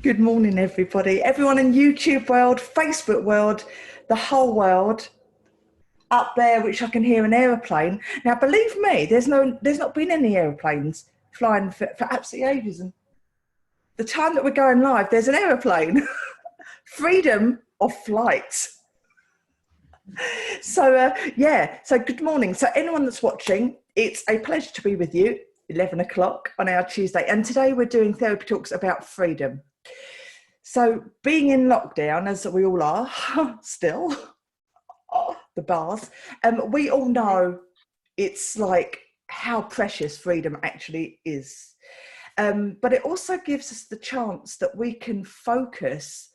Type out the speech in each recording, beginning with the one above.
Good morning, everybody. Everyone in YouTube world, Facebook world, the whole world up there, which I can hear an aeroplane. Now, believe me, there's not been any aeroplanes flying for absolutely ages. And the time that we're going live, there's an aeroplane. Freedom of flight. So good morning. So anyone that's watching, it's a pleasure to be with you. 11 o'clock on our Tuesday. And today we're doing therapy talks about freedom. So being in lockdown, as we all are still, the bars, we all know it's like how precious freedom actually is. But it also gives us the chance that we can focus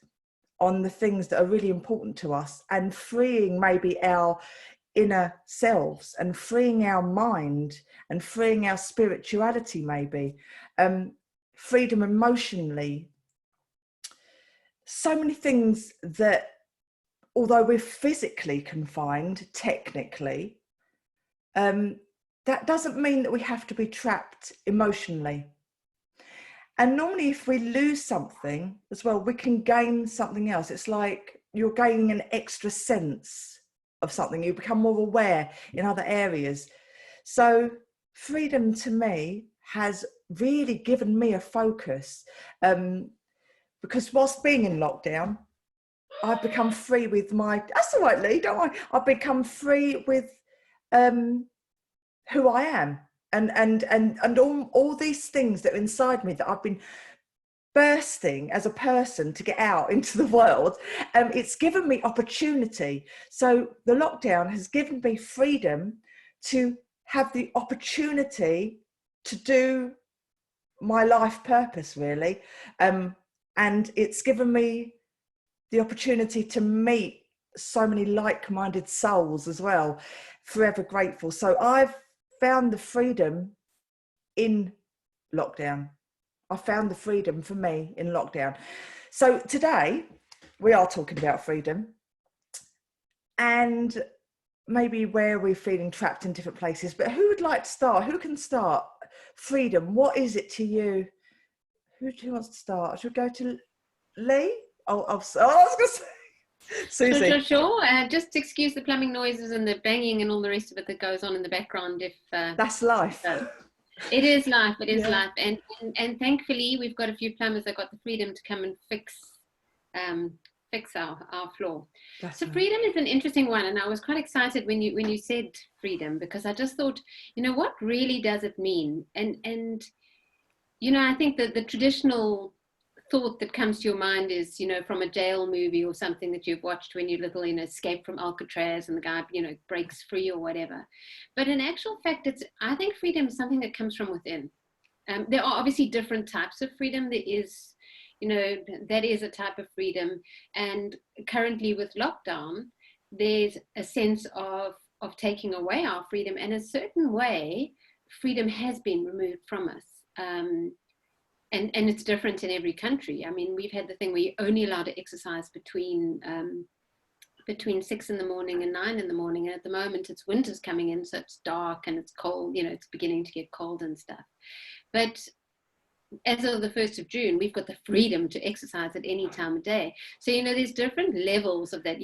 on the things that are really important to us and freeing maybe our inner selves and freeing our mind and freeing our spirituality maybe, freedom emotionally. So many things that, although we're physically confined, technically, that doesn't mean that we have to be trapped emotionally. And normally if we lose something as well, we can gain something else. It's like you're gaining an extra sense of something. You become more aware in other areas. So freedom to me has really given me a focus. Because whilst being in lockdown, I've become free with that's all right, Lee, don't I? I've become free with who I am and all these things that are inside me that I've been bursting as a person to get out into the world. It's given me opportunity. So the lockdown has given me freedom to have the opportunity to do my life purpose, really. And it's given me the opportunity to meet so many like-minded souls as well. Forever grateful. So I've found the freedom in lockdown. I found the freedom for me in lockdown. So today we are talking about freedom and maybe where we're feeling trapped in different places. But who would like to start? Who can start? Freedom, what is it to you? Who wants to start? Should we go to Lee? I was going to say Susie. Sure. Just excuse the plumbing noises and the banging and all the rest of it that goes on in the background. If that's life. It is life. It is life. And thankfully, we've got a few plumbers that got the freedom to come and fix our floor. So freedom is an interesting one, and I was quite excited when you said freedom, because I just thought, what really does it mean? And I think that the traditional thought that comes to your mind is, from a jail movie or something that you've watched when you're little, Escape from Alcatraz, and the guy, breaks free or whatever. But in actual fact, I think freedom is something that comes from within. There are obviously different types of freedom. There is, that is a type of freedom. And currently with lockdown, there's a sense of taking away our freedom. And in a certain way, freedom has been removed from us. And it's different in every country. I mean, we've had the thing where you're only allowed to exercise between 6 in the morning and 9 in the morning. And at the moment, it's winter's coming in, so it's dark and it's cold. It's beginning to get cold and stuff. But as of the 1st of June, we've got the freedom to exercise at any time of day. So, there's different levels of that.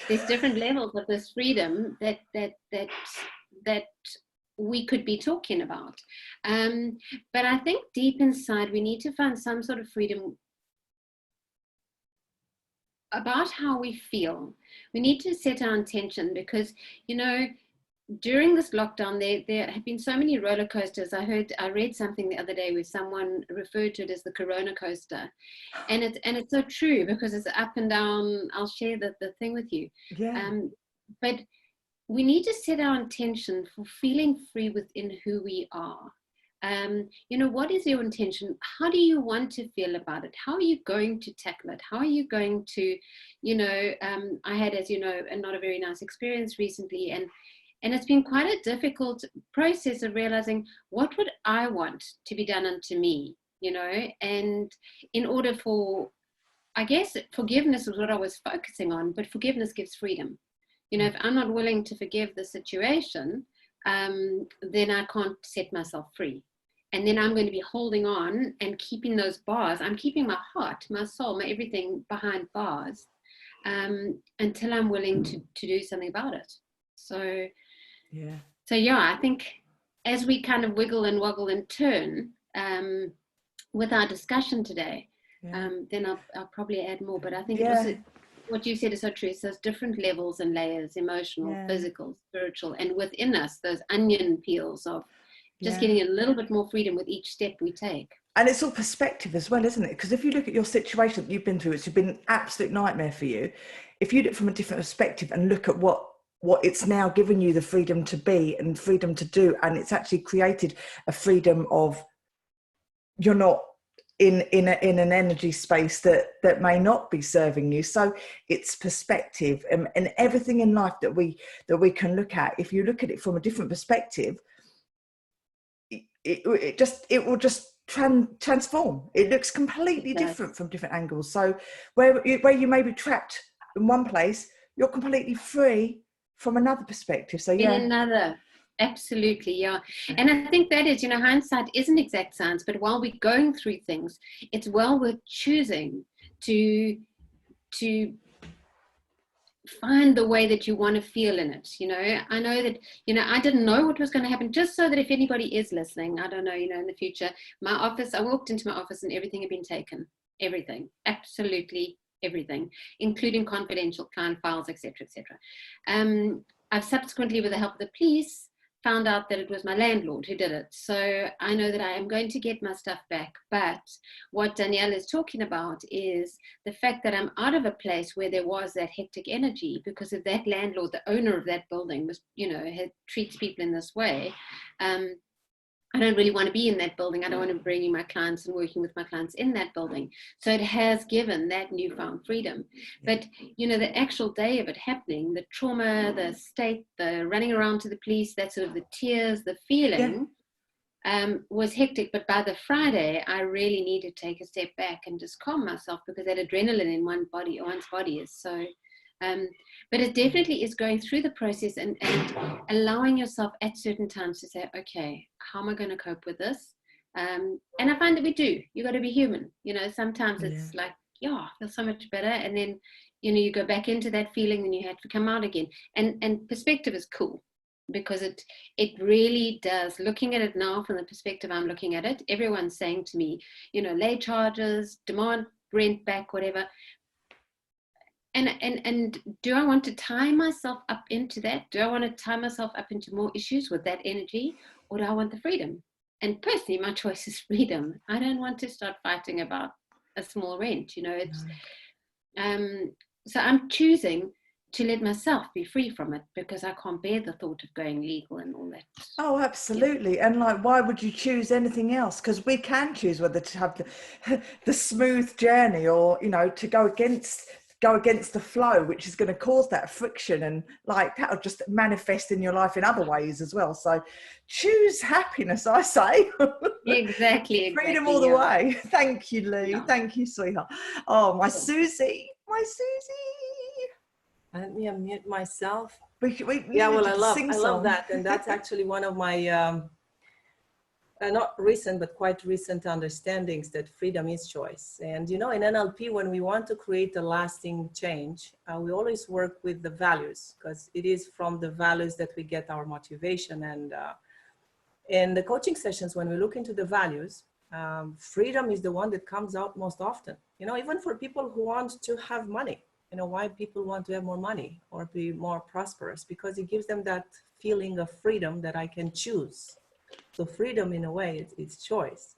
There's different levels of this freedom that we could be talking about. But I think deep inside, we need to find some sort of freedom about how we feel. We need to set our intention, because, during this lockdown, there have been so many roller coasters. I read something the other day where someone referred to it as the Corona coaster. And it's so true, because it's up and down. I'll share the thing with you. Yeah. But we need to set our intention for feeling free within who we are. What is your intention? How do you want to feel about it? How are you going to tackle it? How are you going to, I had, as you know, not a very nice experience recently, and it's been quite a difficult process of realizing, what would I want to be done unto me, and in order for, I guess, forgiveness was what I was focusing on, but forgiveness gives freedom. If I'm not willing to forgive the situation, then I can't set myself free. And then I'm going to be holding on and keeping those bars. I'm keeping my heart, my soul, my everything behind bars until I'm willing to do something about it. So yeah, I think as we kind of wiggle and woggle and turn with our discussion today, then I'll probably add more. But I think it was what you said is so true. It's those different levels and layers, emotional, physical, spiritual, and within us, those onion peels of just getting a little bit more freedom with each step we take. And it's all perspective as well, isn't it? Because if you look at your situation that you've been through, it's been an absolute nightmare for you. If you look from a different perspective and look at what it's now given you the freedom to be and freedom to do, and it's actually created a freedom of you're not in an energy space that may not be serving you. So it's perspective, and everything in life that we can look at. If you look at it from a different perspective, it will just transform. It looks completely different from different angles. So where you may be trapped in one place, you're completely free from another perspective. So in another. Absolutely, yeah. And I think that is, hindsight isn't exact science, but while we're going through things, it's well worth choosing to find the way that you want to feel in it. I know that, I didn't know what was going to happen, just so that if anybody is listening, I don't know, in the future, my office, I walked into my office and everything had been taken. Everything, absolutely everything, including confidential client files, etc., etc. I've subsequently, with the help of the police, found out that it was my landlord who did it. So I know that I am going to get my stuff back. But what Danielle is talking about is the fact that I'm out of a place where there was that hectic energy because of that landlord, the owner of that building was, treats people in this way. I don't really want to be in that building. I don't want to be bringing my clients and working with my clients in that building. So it has given that newfound freedom. But, the actual day of it happening, the trauma, the state, the running around to the police, that sort of the tears, the feeling was hectic. But by the Friday, I really need to take a step back and just calm myself, because that adrenaline in one's body is so... but it definitely is going through the process and allowing yourself at certain times to say, okay, how am I going to cope with this? And I find that we do. You got to be human. Sometimes it's like, I feel so much better. And then, you go back into that feeling and you have to come out again. And perspective is cool, because it really does. Looking at it now from the perspective I'm looking at it, everyone's saying to me, late charges, demand rent back, whatever. And do I want to tie myself up into that? Do I want to tie myself up into more issues with that energy, or do I want the freedom? And personally, my choice is freedom. I don't want to start fighting about a small rent, It's, so I'm choosing to let myself be free from it, because I can't bear the thought of going legal and all that. Oh, absolutely. Yeah. And why would you choose anything else? Because we can choose whether to have the smooth journey, or, to go against the flow, which is going to cause that friction, and that'll just manifest in your life in other ways as well. So choose happiness, I say. Exactly. Freedom all the way. Thank you, Lee. Yeah. Thank you, sweetheart. Oh, my Susie. Let me unmute myself. I love that. And that's actually one of my not recent, but quite recent understandings, that freedom is choice. And, in NLP, when we want to create a lasting change, we always work with the values, because it is from the values that we get our motivation. And in the coaching sessions, when we look into the values, freedom is the one that comes out most often, even for people who want to have money. Why people want to have more money or be more prosperous? Because it gives them that feeling of freedom, that I can choose. So freedom, in a way, it's choice.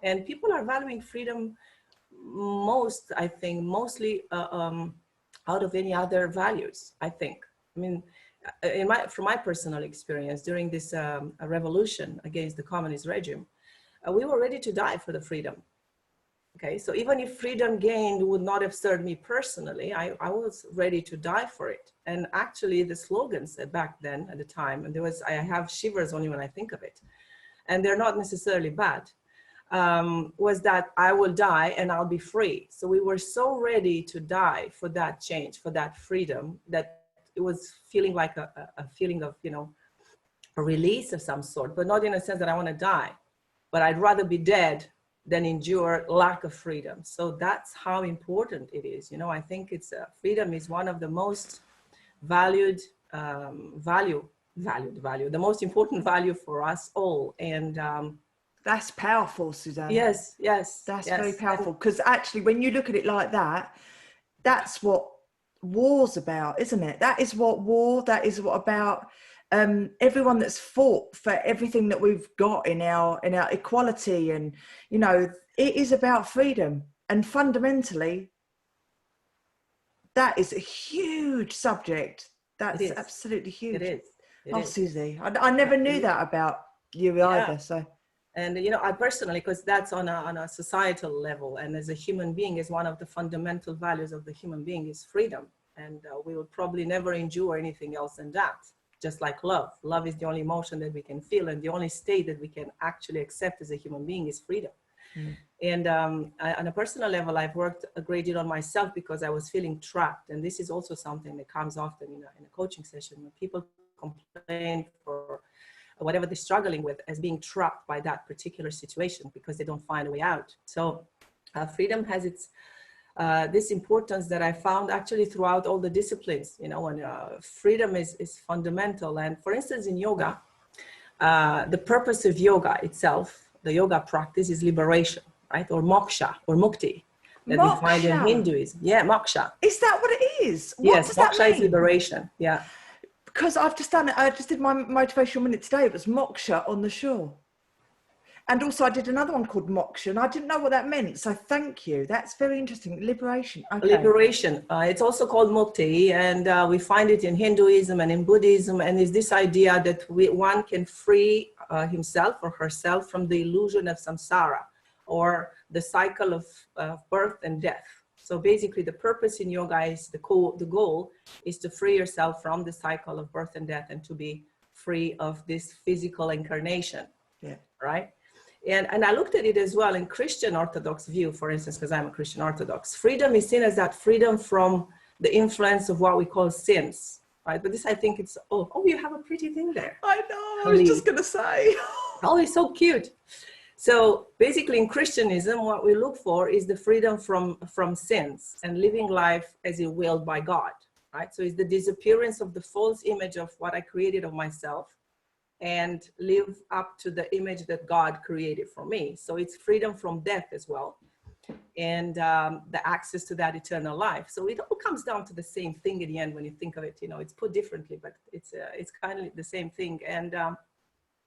And people are valuing freedom mostly out of any other values, I think. I mean, from my personal experience, during this revolution against the communist regime, we were ready to die for the freedom. Okay, so even if freedom gained would not have served me personally, I was ready to die for it. And actually, the slogans back then, at the time, and I have shivers only when I think of it, and they're not necessarily bad, was that I will die and I'll be free. So we were so ready to die for that change, for that freedom, that it was feeling like a feeling of, a release of some sort, but not in a sense that I want to die. but I'd rather be dead than endure lack of freedom. So that's how important it is. You know, I think it's freedom is one of the most valued value, the most important value for us all. And that's powerful, Suzanne. Yes, that's very powerful, because actually when you look at it like that, that's what war's about, isn't it? That is what about everyone that's fought for everything that we've got in our equality, and you know, it is about freedom. And fundamentally, that is a huge subject. That's absolutely huge. It is. Susie, I never knew that about you either. So, and you know, I personally, because that's on a societal level, and as a human being, is one of the fundamental values of the human being is freedom. And we will probably never endure anything else than that. Just like love. Love is the only emotion that we can feel, and the only state that we can actually accept as a human being is freedom. And on a personal level, I've worked a great deal on myself because I was feeling trapped. And this is also something that comes often in a coaching session, when people complain for whatever they're struggling with as being trapped by that particular situation because they don't find a way out. So freedom has its this importance that I found actually throughout all the disciplines, you know, and freedom is fundamental. And for instance, in yoga, the purpose of yoga itself, the yoga practice, is liberation, right? Or moksha or mukti that we find in Hinduism. Yeah, moksha. Is that what it is? Yes, moksha is liberation. Yeah. Because I just did my motivational minute today. It was moksha on the shore. And also I did another one called moksha, and I didn't know what that meant. So thank you. That's very interesting. Liberation. Okay. Liberation. It's also called mukti, and we find it in Hinduism and in Buddhism. And it's this idea that one can free himself or herself from the illusion of samsara, or the cycle of birth and death. So basically the purpose in yoga is the goal is to free yourself from the cycle of birth and death and to be free of this physical incarnation. Yeah. Right. And I looked at it as well in Christian Orthodox view, for instance, because I'm a Christian Orthodox. Freedom is seen as that freedom from the influence of what we call sins, right? But this, I think it's, oh, you have a pretty thing there. I know, Helene. I was just going to say. Oh, it's so cute. So basically in Christianism, what we look for is the freedom from sins and living life as it willed by God, right? So it's the disappearance of the false image of what I created of myself and live up to the image that God created for me. So it's freedom from death as well, and the access to that eternal life. So it all comes down to the same thing in the end when you think of it. You know, it's put differently, but it's kind of the same thing. And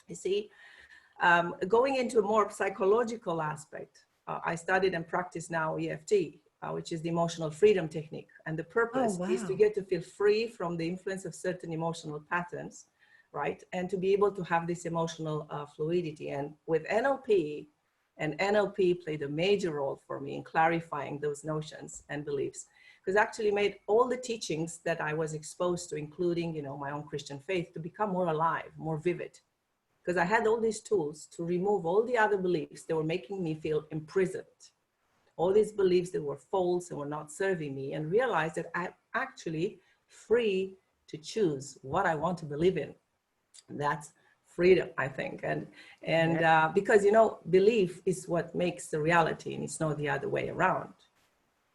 you see, going into a more psychological aspect, I studied and practice now EFT, which is the emotional freedom technique. And the purpose is to get to feel free from the influence of certain emotional patterns, right? And to be able to have this emotional fluidity. And with NLP, and NLP played a major role for me in clarifying those notions and beliefs, because actually made all the teachings that I was exposed to, including, you know, my own Christian faith, to become more alive, more vivid. Because I had all these tools to remove all the other beliefs that were making me feel imprisoned. All these beliefs that were false and were not serving me, and realize that I'm actually free to choose what I want to believe in. That's freedom, I think. And because, you know, belief is what makes the reality, and it's not the other way around.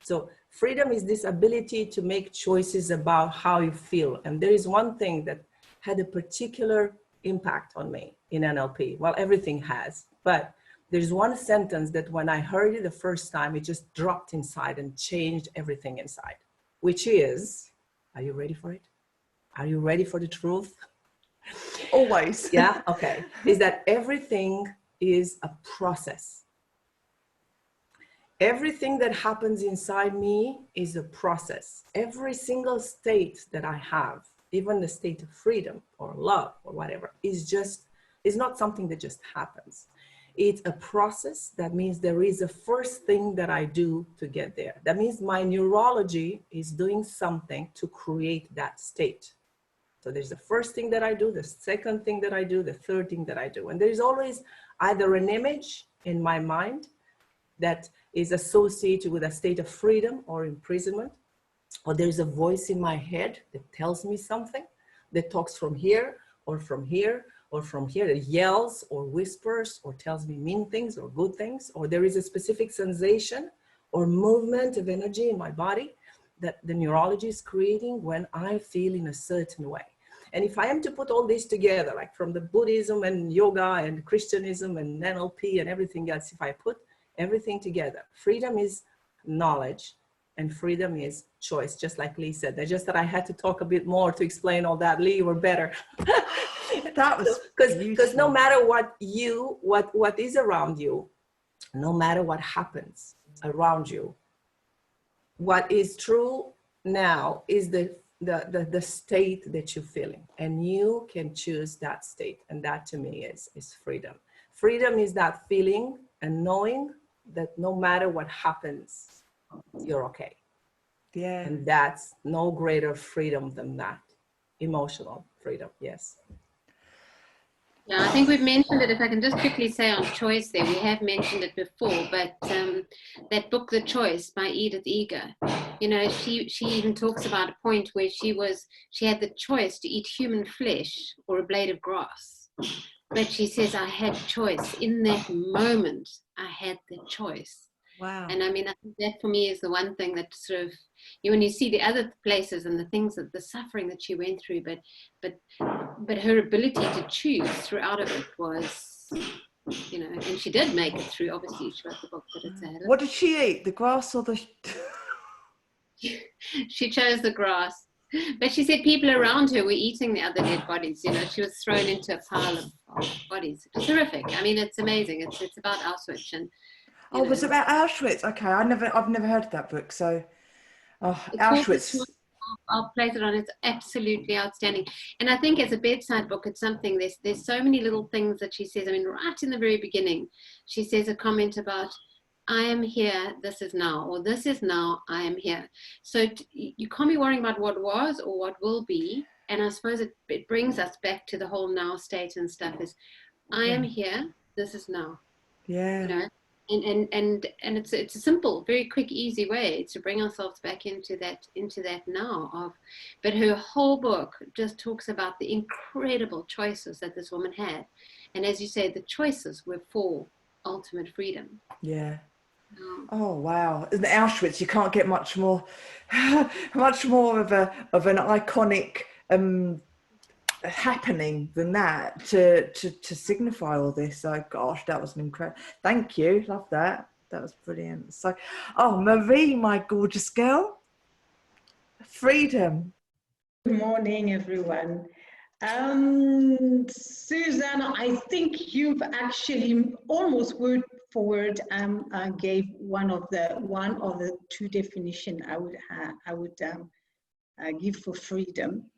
So freedom is this ability to make choices about how you feel. And there is one thing that had a particular impact on me in NLP. Well, everything has, but there's one sentence that when I heard it the first time, it just dropped inside and changed everything inside, which is, are you ready for it? Are you ready for the truth? Always. Yeah, okay. Is that everything is a process. Everything that happens inside me is a process. Every single state that I have, even the state of freedom or love or whatever, is not something that just happens. It's a process. That means there is a first thing that I do to get there. That means my neurology is doing something to create that state. So there's the first thing that I do, the second thing that I do, the third thing that I do. And there's always either an image in my mind that is associated with a state of freedom or imprisonment, or there's a voice in my head that tells me something, that talks from here, or or from here, it yells or whispers or tells me mean things or good things, or there is a specific sensation or movement of energy in my body that the neurology is creating when I feel in a certain way. And if I am to put all this together, like from the Buddhism and yoga and Christianism and NLP and everything else, if I put everything together, freedom is knowledge and freedom is choice, just like Lee said. That's just that I had to talk a bit more to explain all that. Lee, you were better. That was because no matter what is around you, no matter what happens around you, what is true now is the state that you're feeling, and you can choose that state. And that to me is freedom. Freedom is that feeling and knowing that no matter what happens, you're okay. Yeah. And that's no greater freedom than that. Emotional freedom. Yes. Yeah, I think we've mentioned it. If I can just quickly say on choice there, we have mentioned it before, but that book, The Choice by Edith Eger, you know, she even talks about a point where she had the choice to eat human flesh or a blade of grass. But she says, I had choice. In that moment, I had the choice. Wow. And I mean, I think that for me is the one thing that sort of, when you see the other places and the things that the suffering that she went through, but her ability to choose throughout of it was, you know, and she did make it through. Obviously, she wrote the book, but it's a, what did she eat? The grass or the? She chose the grass. But she said people around her were eating the other dead bodies. You know, she was thrown into a pile of bodies. It's horrific. I mean, it's amazing. It's about Auschwitz and. Oh, it was about Auschwitz. Okay, I've never heard of that book. So, Auschwitz. I'll place it on. It's absolutely outstanding. And I think as a bedside book, it's something. There's so many little things that she says. I mean, right in the very beginning, she says a comment about, "I am here. This is now," or "This is now. I am here." So you can't be worrying about what was or what will be. And I suppose it brings us back to the whole now state and stuff. Is I am here. This is now. Yeah. You know. And it's a simple, very quick, easy way to bring ourselves back into that now. But her whole book just talks about the incredible choices that this woman had, and as you say, the choices were for ultimate freedom. Yeah. Oh wow! In Auschwitz, you can't get much more of an iconic happening than that to signify all this. Oh gosh, that was an incredible. Thank you, love that. That was brilliant. So, oh Marie, my gorgeous girl, freedom. Good morning, everyone. Susanna, I think you've actually almost word for word gave one of the two definitions I would give for freedom.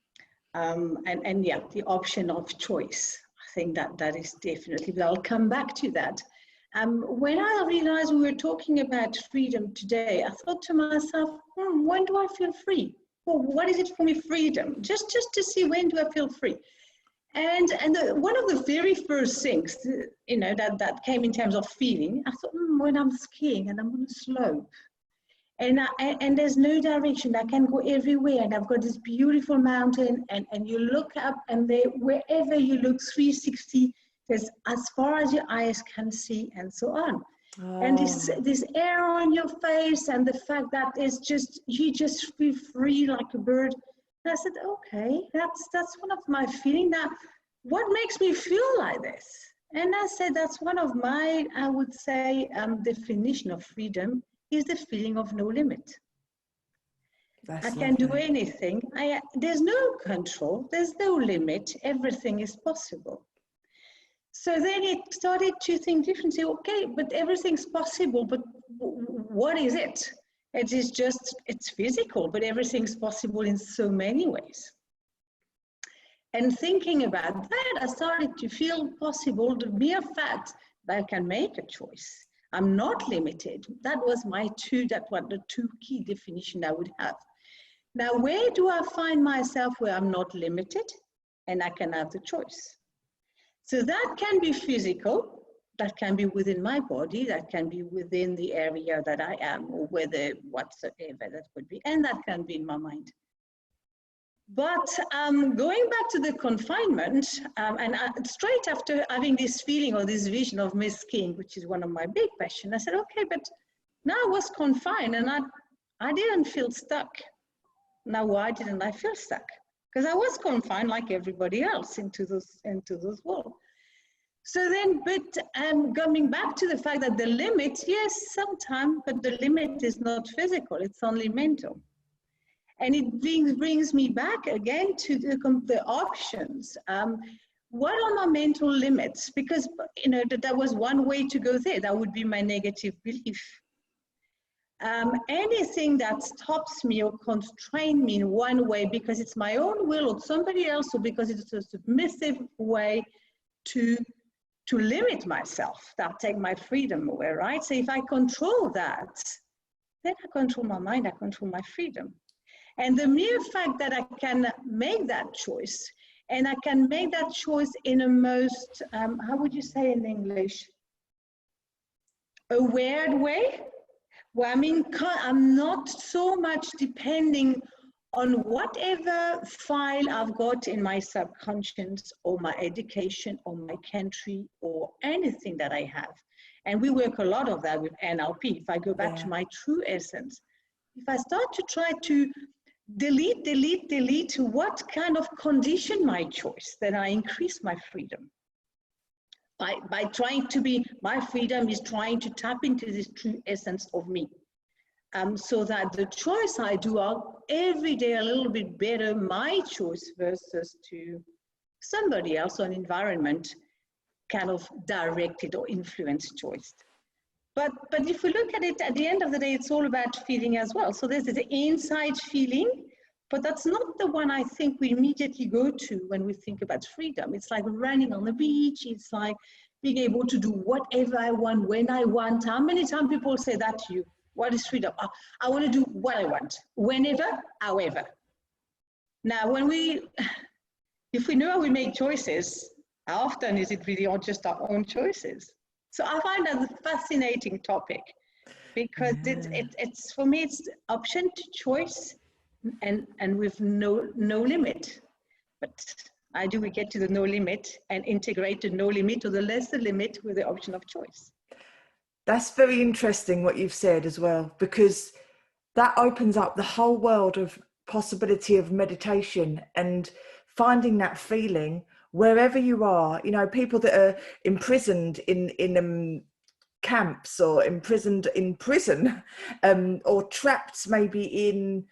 And yeah, the option of choice. I think that is definitely, but I'll come back to that. When I realized we were talking about freedom today, I thought to myself, when do I feel free? Well, what is it for me, freedom? Just to see when do I feel free? And one of the very first things, you know, that came in terms of feeling, I thought, when I'm skiing and I'm on a slope, and there's no direction, I can go everywhere, and I've got this beautiful mountain, and you look up, and there, wherever you look, 360, there's as far as your eyes can see, and so on. Oh. And this air on your face, and the fact that it's just, you just feel free like a bird. And I said, okay, that's one of my feelings. Now, what makes me feel like this? And I said, that's one of my, I would say, definition of freedom is the feeling of no limit. I can do anything. There's no control, there's no limit, everything is possible. So then it started to think differently. Okay, but everything's possible, but what is it? It is just, it's physical, but everything's possible in so many ways. And thinking about that, I started to feel possible, the mere fact that I can make a choice. I'm not limited. That was the two key definition I would have. Now, where do I find myself where I'm not limited and I can have the choice? So that can be physical, that can be within my body, that can be within the area that I am, or whether whatsoever that could be, and that can be in my mind. But going back to the confinement, straight after having this feeling or this vision of Miss King, which is one of my big passions, I said, okay, but now I was confined and I didn't feel stuck. Now, why didn't I feel stuck? Because I was confined like everybody else into those walls. So then, but coming back to the fact that the limit, yes, sometimes, but the limit is not physical, it's only mental. And it brings me back again to the options. What are my mental limits? Because, you know, that was one way to go there. That would be my negative belief. Anything that stops me or constrains me in one way because it's my own will or somebody else, or because it's a submissive way to limit myself, that take my freedom away, right? So if I control that, then I control my mind, I control my freedom. And the mere fact that I can make that choice, and I can make that choice in a most, how would you say in English? Aware way? Well, I mean, I'm not so much depending on whatever file I've got in my subconscious or my education or my country or anything that I have. And we work a lot of that with NLP. If I go back to my true essence, if I start to try to delete, what kind of condition my choice, then I increase my freedom. By trying to be, my freedom is trying to tap into this true essence of me. So that the choice I do are every day a little bit better, my choice versus to somebody else or an environment kind of directed or influenced choice. But if we look at it, at the end of the day, it's all about feeling as well. So there's the inside feeling, but that's not the one I think we immediately go to when we think about freedom. It's like running on the beach. It's like being able to do whatever I want, when I want. How many times people say that to you? What is freedom? I want to do what I want, whenever, however. Now, if we know how we make choices, how often is it really just our own choices? So I find that a fascinating topic because it's for me, it's option to choice and with no limit. But how do we get to the no limit and integrate the no limit or the lesser limit with the option of choice? That's very interesting what you've said as well, because that opens up the whole world of possibility of meditation and finding that feeling wherever you are. You know, people that are imprisoned in camps or imprisoned in prison, or trapped maybe in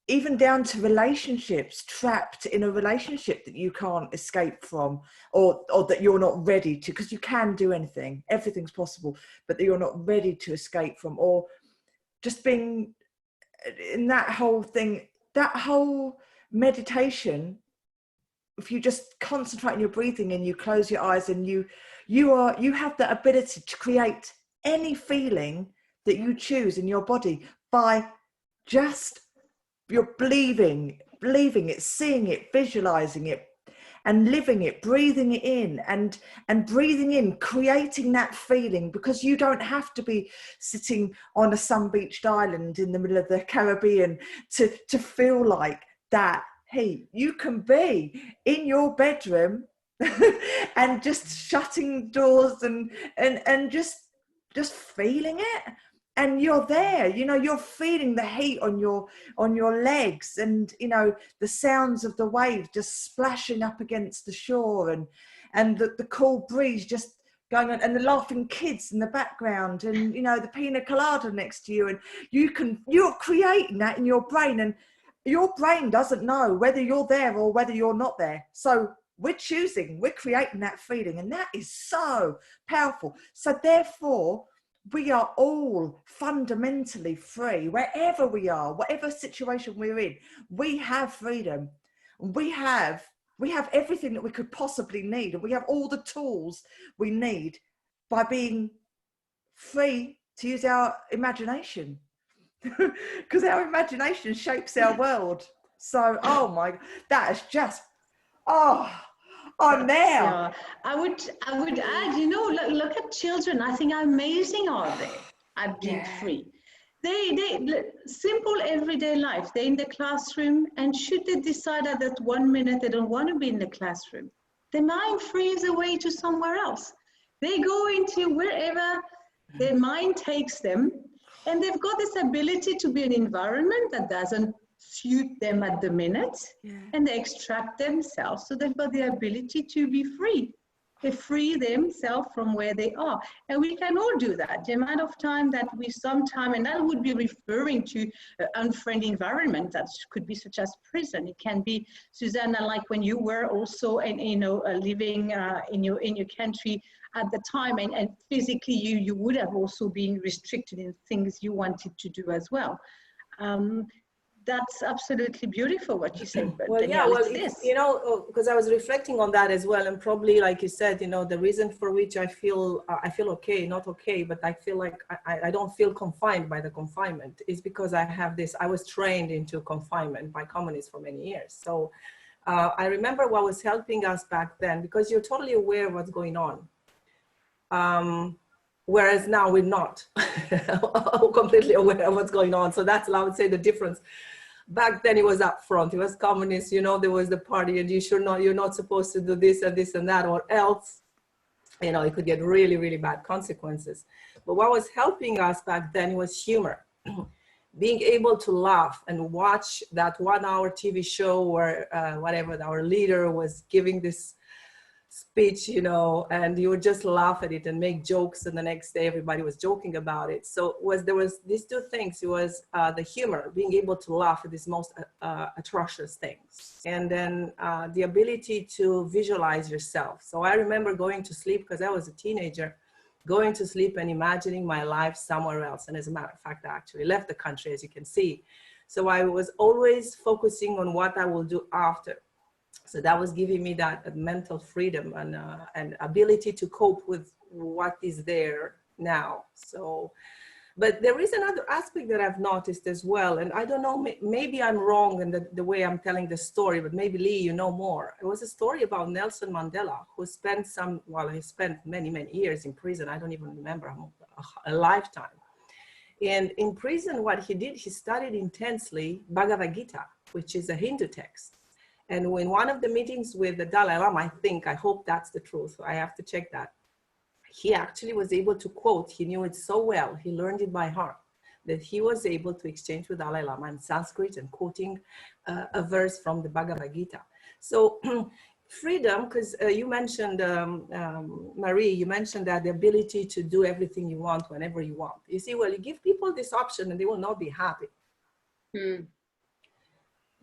even down to relationships, trapped in a relationship that you can't escape from, or that you're not ready to, because you can do anything, everything's possible, but that you're not ready to escape from, or just being in that whole thing, that whole meditation. If you just concentrate on your breathing and you close your eyes and you have the ability to create any feeling that you choose in your body by just you're believing it, seeing it, visualizing it, and living it, breathing it in, and breathing in, creating that feeling, because you don't have to be sitting on a sun-beached island in the middle of the Caribbean to feel like that. Hey, you can be in your bedroom and just shutting doors and just feeling it. And you're there, you know, you're feeling the heat on your legs, and, you know, the sounds of the waves just splashing up against the shore, and the cool breeze just going on, and the laughing kids in the background, and, you know, the pina colada next to you. And you're creating that in your brain, and your brain doesn't know whether you're there or whether you're not there. So we're creating that feeling, and that is so powerful. So therefore, we are all fundamentally free wherever we are, whatever situation we're in. We have freedom. We have everything that we could possibly need, and we have all the tools we need by being free to use our imagination, because our imagination shapes our world. So, oh my, that is just, I'm there. Yeah. I would add, you know, look at children. I think how amazing are they at being free. simple everyday life. They're in the classroom, and should they decide at that 1 minute they don't want to be in the classroom, their mind frees away to somewhere else. They go into wherever their mind takes them, and they've got this ability to be in an environment that doesn't suit them at the minute, and they extract themselves. So they've got the ability to be free. They free themselves from where they are. And we can all do that. The amount of time that we sometimes, and that would be referring to unfriendly environment that could be such as prison. It can be, Susanna, like when you were also living in your country at the time, and physically you would have also been restricted in things you wanted to do as well. That's absolutely beautiful what you said. But well, yeah, well, you know, because I was reflecting on that as well, and probably, like you said, you know, the reason for which I feel okay, not okay, but I feel like I don't feel confined by the confinement is because I have this. I was trained into confinement by communists for many years, so I remember what was helping us back then, because you're totally aware of what's going on. Whereas now we're not completely aware of what's going on. So that's, I would say, the difference. Back then it was up front. It was communist, you know, there was the party, and you're not supposed to do this and this and that, or else, you know, it could get really, really bad consequences. But what was helping us back then was humor. Being able to laugh and watch that 1 hour TV show where whatever our leader was giving this speech, you know, and you would just laugh at it and make jokes, and the next day everybody was joking about it. So there was these two things. It was the humor, being able to laugh at these most atrocious things, and then the ability to visualize yourself. So I remember going to sleep, because I was a teenager, going to sleep and imagining my life somewhere else. And as a matter of fact, I actually left the country, as you can see. So I was always focusing on what I will do after. So that was giving me that mental freedom and ability to cope with what is there now. So, but there is another aspect that I've noticed as well. And I don't know, maybe I'm wrong in the way I'm telling the story, but maybe Lee, you know more. It was a story about Nelson Mandela, who spent he spent many, many years in prison. I don't even remember, a lifetime. And in prison, what he did, he studied intensely Bhagavad Gita, which is a Hindu text. And in one of the meetings with the Dalai Lama, I hope that's the truth, I have to check that, he actually was able to quote, he knew it so well, he learned it by heart, that he was able to exchange with Dalai Lama in Sanskrit and quoting a verse from the Bhagavad Gita. So freedom, because you mentioned, Marie, you mentioned that the ability to do everything you want whenever you want. You see, well, you give people this option and they will not be happy.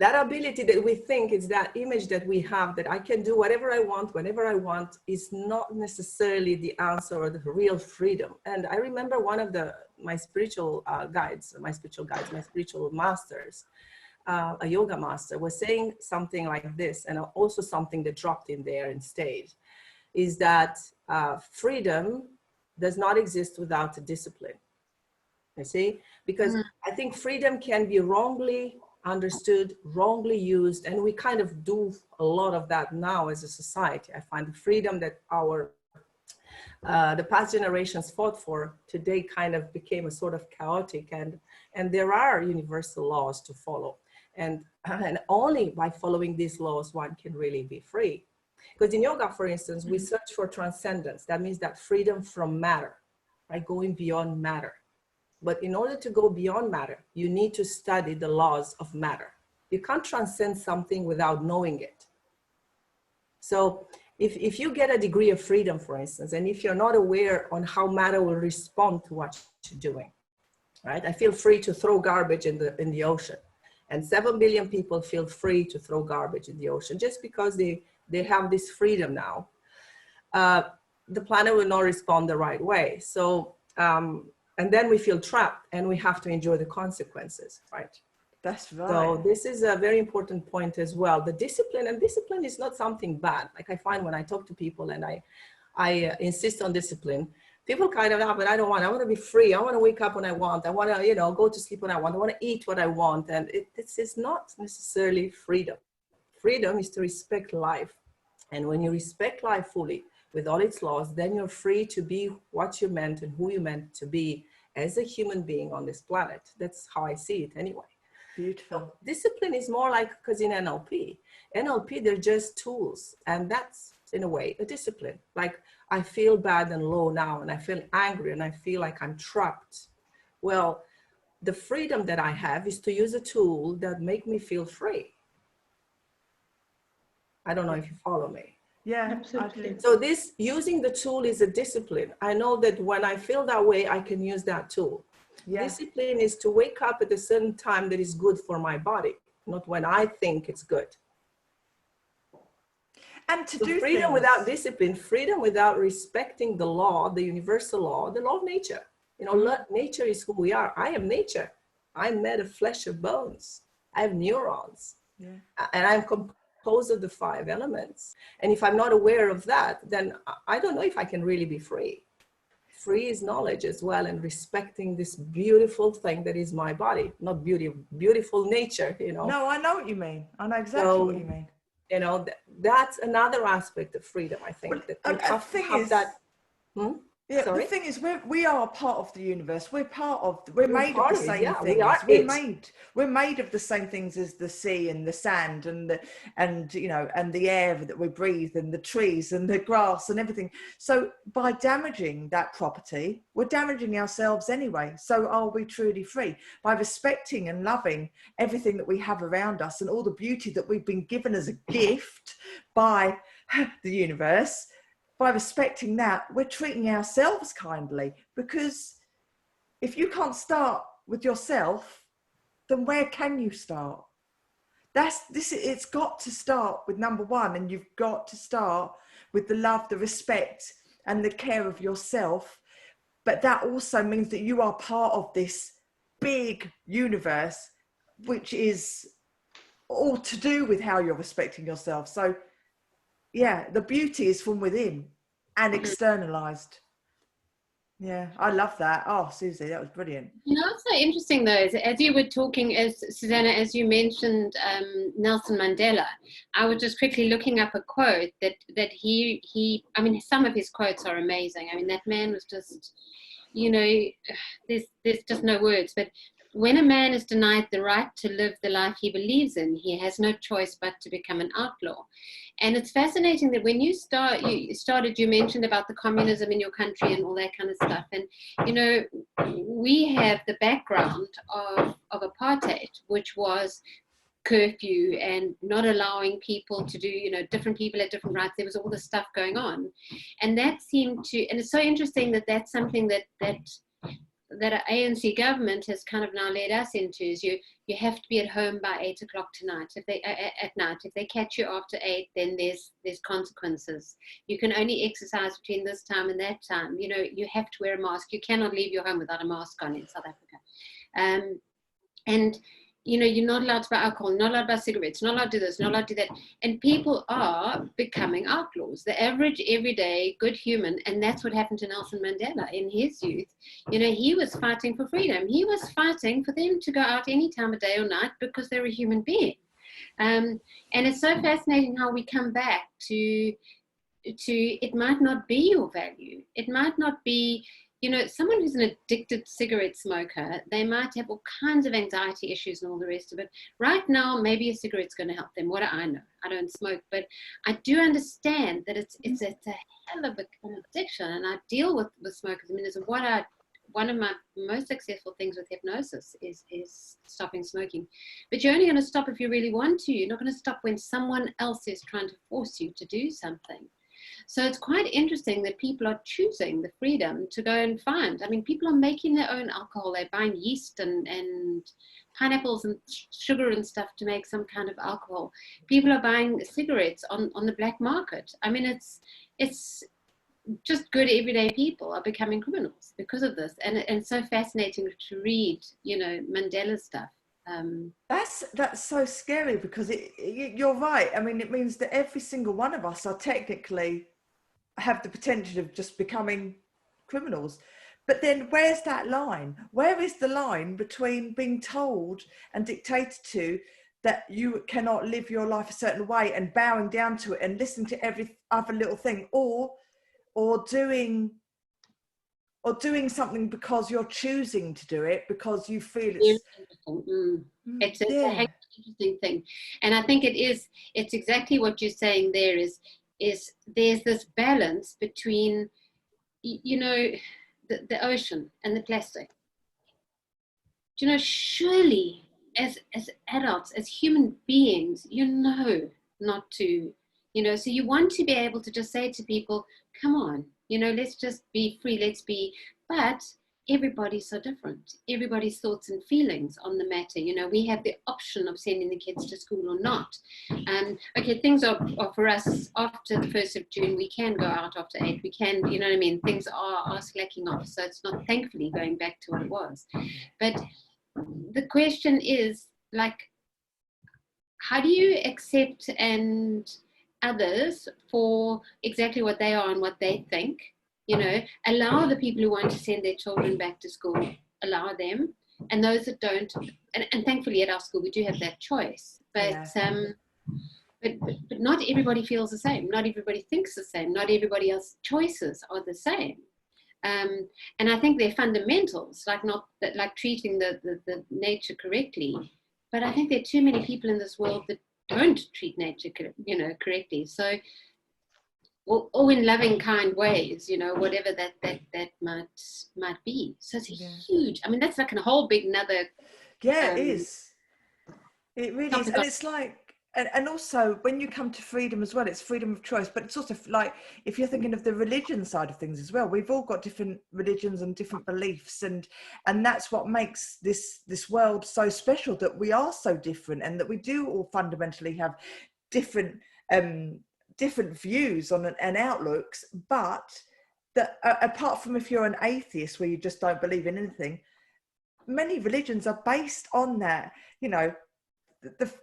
That ability that we think is that image that we have, that I can do whatever I want, whenever I want, is not necessarily the answer or the real freedom. And I remember one of my spiritual masters, a yoga master, was saying something like this, and also something that dropped in there instead, is that freedom does not exist without a discipline. You see? Because I think freedom can be wrongly understood, wrongly used, and we kind of do a lot of that now as a society. I find the freedom that the past generations fought for today kind of became a sort of chaotic, and there are universal laws to follow, and only by following these laws one can really be free. Because in yoga, for instance, we search for transcendence. That means that freedom from matter, right? Going beyond matter. But in order to go beyond matter, you need to study the laws of matter. You can't transcend something without knowing it. So if you get a degree of freedom, for instance, and if you're not aware on how matter will respond to what you're doing, right? I feel free to throw garbage in the ocean, and 7 billion people feel free to throw garbage in the ocean just because they have this freedom now. The planet will not respond the right way. So, and then we feel trapped and we have to enjoy the consequences, right? That's right. So this is a very important point as well. The discipline, and discipline is not something bad. Like I find when I talk to people and I insist on discipline, people kind of, but I don't want, I want to be free. I want to wake up when I want. I want to, go to sleep when I want. I want to eat what I want. And it's not necessarily freedom. Freedom is to respect life. And when you respect life fully with all its laws, then you're free to be what you meant and who you meant to be as a human being on this planet. That's how I see it anyway. Beautiful. So discipline is more like, because in NLP, they're just tools. And that's, in a way, a discipline. Like, I feel bad and low now, and I feel angry, and I feel like I'm trapped. Well, the freedom that I have is to use a tool that make me feel free. I don't know if you follow me. Yeah, Absolutely. So this using the tool is a discipline. I know that when I feel that way, I can use that tool. Yeah. Discipline is to wake up at a certain time that is good for my body, not when I think it's good. And to do freedom things without discipline, freedom without respecting the law, the universal law, the law of nature. You know, nature is who we are. I am nature. I'm made of flesh and bones. I have neurons. Yeah. And I'm composed of the 5 elements. And if I'm not aware of that, then I don't know if I can really be free. Free is knowledge as well, and respecting this beautiful thing that is my body, not beautiful nature, you know. No, I know what you mean. I know exactly what you mean. You know, that's another aspect of freedom, I think. Well, that you have to have that. Yeah, Sorry? the thing is, we are part of the universe. We're made of the same things. We are we're made of the same things as the sea and the sand and the air that we breathe and the trees and the grass and everything. So by damaging that property, we're damaging ourselves anyway. So are we truly free? By respecting and loving everything that we have around us and all the beauty that we've been given as a gift by the universe, by respecting that, we're treating ourselves kindly, because if you can't start with yourself, then where can you start? It's got to start with number 1, and you've got to start with the love, the respect, and the care of yourself. But that also means that you are part of this big universe, which is all to do with how you're respecting yourself. So yeah, the beauty is from within and externalized. Yeah, I love that. Oh, Susie, that was brilliant. You know, it's so interesting though, as you were talking, as Susanna, as you mentioned Nelson Mandela, I was just quickly looking up a quote that he I mean, some of his quotes are amazing. I mean, that man was just, you know, there's just no words. But when a man is denied the right to live the life he believes in, he has no choice but to become an outlaw. And it's fascinating that when you mentioned about the communism in your country and all that kind of stuff. And, you know, we have the background of apartheid, which was curfew and not allowing people to do, you know, different people had different rights. There was all this stuff going on. And that seemed to, and it's so interesting that that's something that our ANC government has kind of now led us into, is you have to be at home by 8 o'clock tonight. At night, if they catch you after 8, then there's consequences. You can only exercise between this time and that time. You know, you have to wear a mask. You cannot leave your home without a mask on in South Africa. And you know, you're not allowed to buy alcohol, not allowed to buy cigarettes, not allowed to do this, not allowed to do that. And people are becoming outlaws. The average, everyday, good human, and that's what happened to Nelson Mandela in his youth. You know, he was fighting for freedom. He was fighting for them to go out any time of day or night because they're a human being. And it's so fascinating how we come back to it might not be your value. It might not be, you know, someone who's an addicted cigarette smoker, they might have all kinds of anxiety issues and all the rest of it. Right now, maybe a cigarette's going to help them. What do I know? I don't smoke, but I do understand that it's a hell of an addiction, and I deal with smokers. I mean, one of my most successful things with hypnosis is stopping smoking. But you're only going to stop if you really want to. You're not going to stop when someone else is trying to force you to do something. So it's quite interesting that people are choosing the freedom to go and find. I mean, people are making their own alcohol. They're buying yeast and pineapples and sugar and stuff to make some kind of alcohol. People are buying cigarettes on the black market. I mean, it's just good everyday people are becoming criminals because of this. And it's so fascinating to read, you know, Mandela's stuff. That's so scary, because you're right. I mean, it means that every single one of us are technically have the potential of just becoming criminals. But then where's that line? Where is the line between being told and dictated to that you cannot live your life a certain way and bowing down to it and listening to every other little thing, or doing or doing something because you're choosing to do it, because you feel Very it's interesting. It's a yeah. heck of an interesting thing, and I think it's exactly what you're saying. Is there's this balance between, you know, the ocean and the plastic. Do you know, surely as adults, as human beings, you know not to, you know, so you want to be able to just say to people, come on, you know, let's just be free, let's be, but everybody's so different. Everybody's thoughts and feelings on the matter. You know, we have the option of sending the kids to school or not. Okay, things are for us after the 1st of June, we can go out after 8. We can, you know what I mean? Things are slacking off. So it's not, thankfully, going back to what it was. But the question is, like, how do you accept others for exactly what they are and what they think? You know, allow the people who want to send their children back to school, allow them, and those that don't. And thankfully, at our school, we do have that choice. But but not everybody feels the same. Not everybody thinks the same. Not everybody else's choices are the same. And I think they're fundamentals, like treating the nature correctly. But I think there are too many people in this world that don't treat nature, you know, correctly. So, or in loving, kind ways, you know, whatever that might be. So it's huge. I mean, that's like a whole big another. Yeah, it is. It really is, and it's like. And also, when you come to freedom as well, it's freedom of choice, but it's also like, if you're thinking of the religion side of things as well, we've all got different religions and different beliefs, and that's what makes this world so special, that we are so different, and that we do all fundamentally have different views on and outlooks, but that apart from if you're an atheist where you just don't believe in anything, many religions are based on that, you know,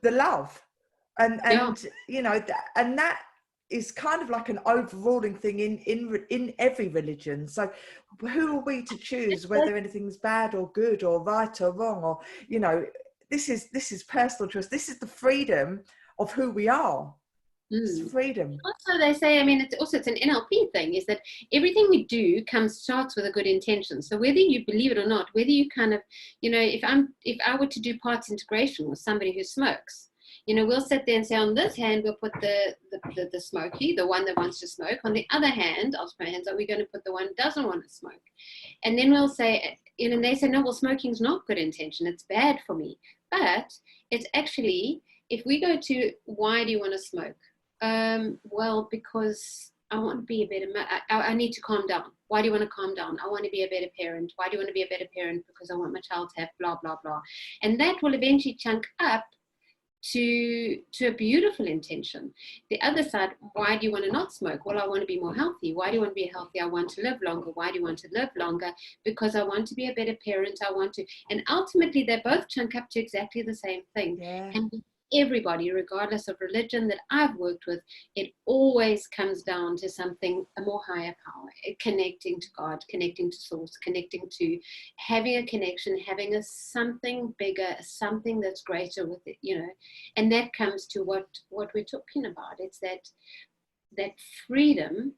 the love. And you know, and that is kind of like an overruling thing in every religion. So who are we to choose whether anything's bad or good or right or wrong? Or, you know, this is personal choice. This is the freedom of who we are. It's freedom. Also, they say, I mean, it's an NLP thing, is that everything we do starts with a good intention. So whether you believe it or not, whether you kind of, you know, if I were to do parts integration with somebody who smokes, you know, we'll sit there and say, on this hand, we'll put the smoky, the one that wants to smoke. On the other hand, I'll put my hands up, we're going to put the one who doesn't want to smoke. And then we'll say, you know, and they say, no, well, smoking's not good intention. It's bad for me. But it's actually, if we go to, why do you want to smoke? Well, because I want to be a better, I need to calm down. Why do you want to calm down? I want to be a better parent. Why do you want to be a better parent? Because I want my child to have blah, blah, blah. And that will eventually chunk up to a beautiful intention. The other side, why do you want to not smoke? Well, I want to be more healthy. Why do you want to be healthy? I want to live longer. Why do you want to live longer? Because I want to be a better parent. I want to, and ultimately they both chunk up to exactly the same thing. Yeah. And everybody, regardless of religion that I've worked with, it always comes down to something, a more higher power, connecting to God, connecting to source, connecting to having a connection, having something bigger, something that's greater with it, you know. And that comes to what we're talking about. It's that freedom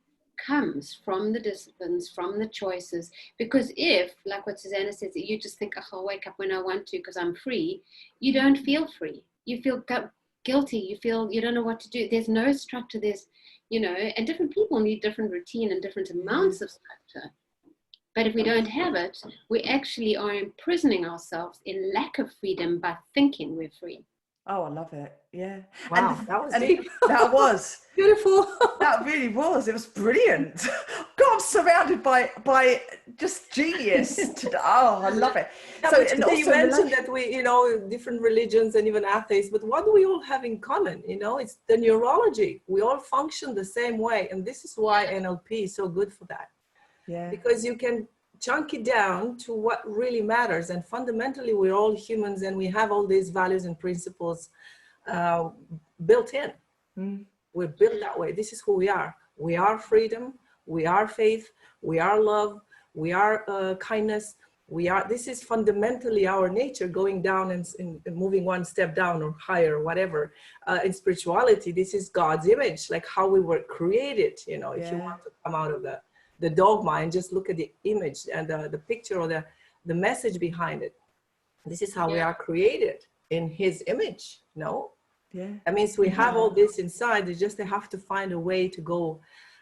comes from the disciplines, from the choices. Because if, like what Susanna says, you just think, oh, I'll wake up when I want to because I'm free, you don't feel free. You feel guilty. You feel you don't know what to do. There's no structure. There's, you know, and different people need different routine and different amounts of structure. But if we don't have it, we actually are imprisoning ourselves in lack of freedom by thinking we're free. Oh, I love it. Yeah. Wow, and that was deep. That was beautiful. That really was. It was brilliant. God, I'm surrounded by just genius today. Oh, I love it. Yeah, so, and also you mentioned that we, you know, different religions and even atheists, but what do we all have in common? You know, it's the neurology. We all function the same way. And this is why NLP is so good for that. Yeah. Because you can chunk it down to what really matters. And fundamentally, we're all humans and we have all these values and principles built in. Mm. We're built that way. This is who we are. We are freedom. We are faith. We are love. We are kindness. This is fundamentally our nature, going down and moving one step down or higher or whatever. In spirituality, this is God's image, like how we were created, you know, if you want to come out of the dogma and just look at the image and the picture or the message behind it. This is how we are created, in his image. No? Yeah. That means we have all this inside. It's just they have to find a way to go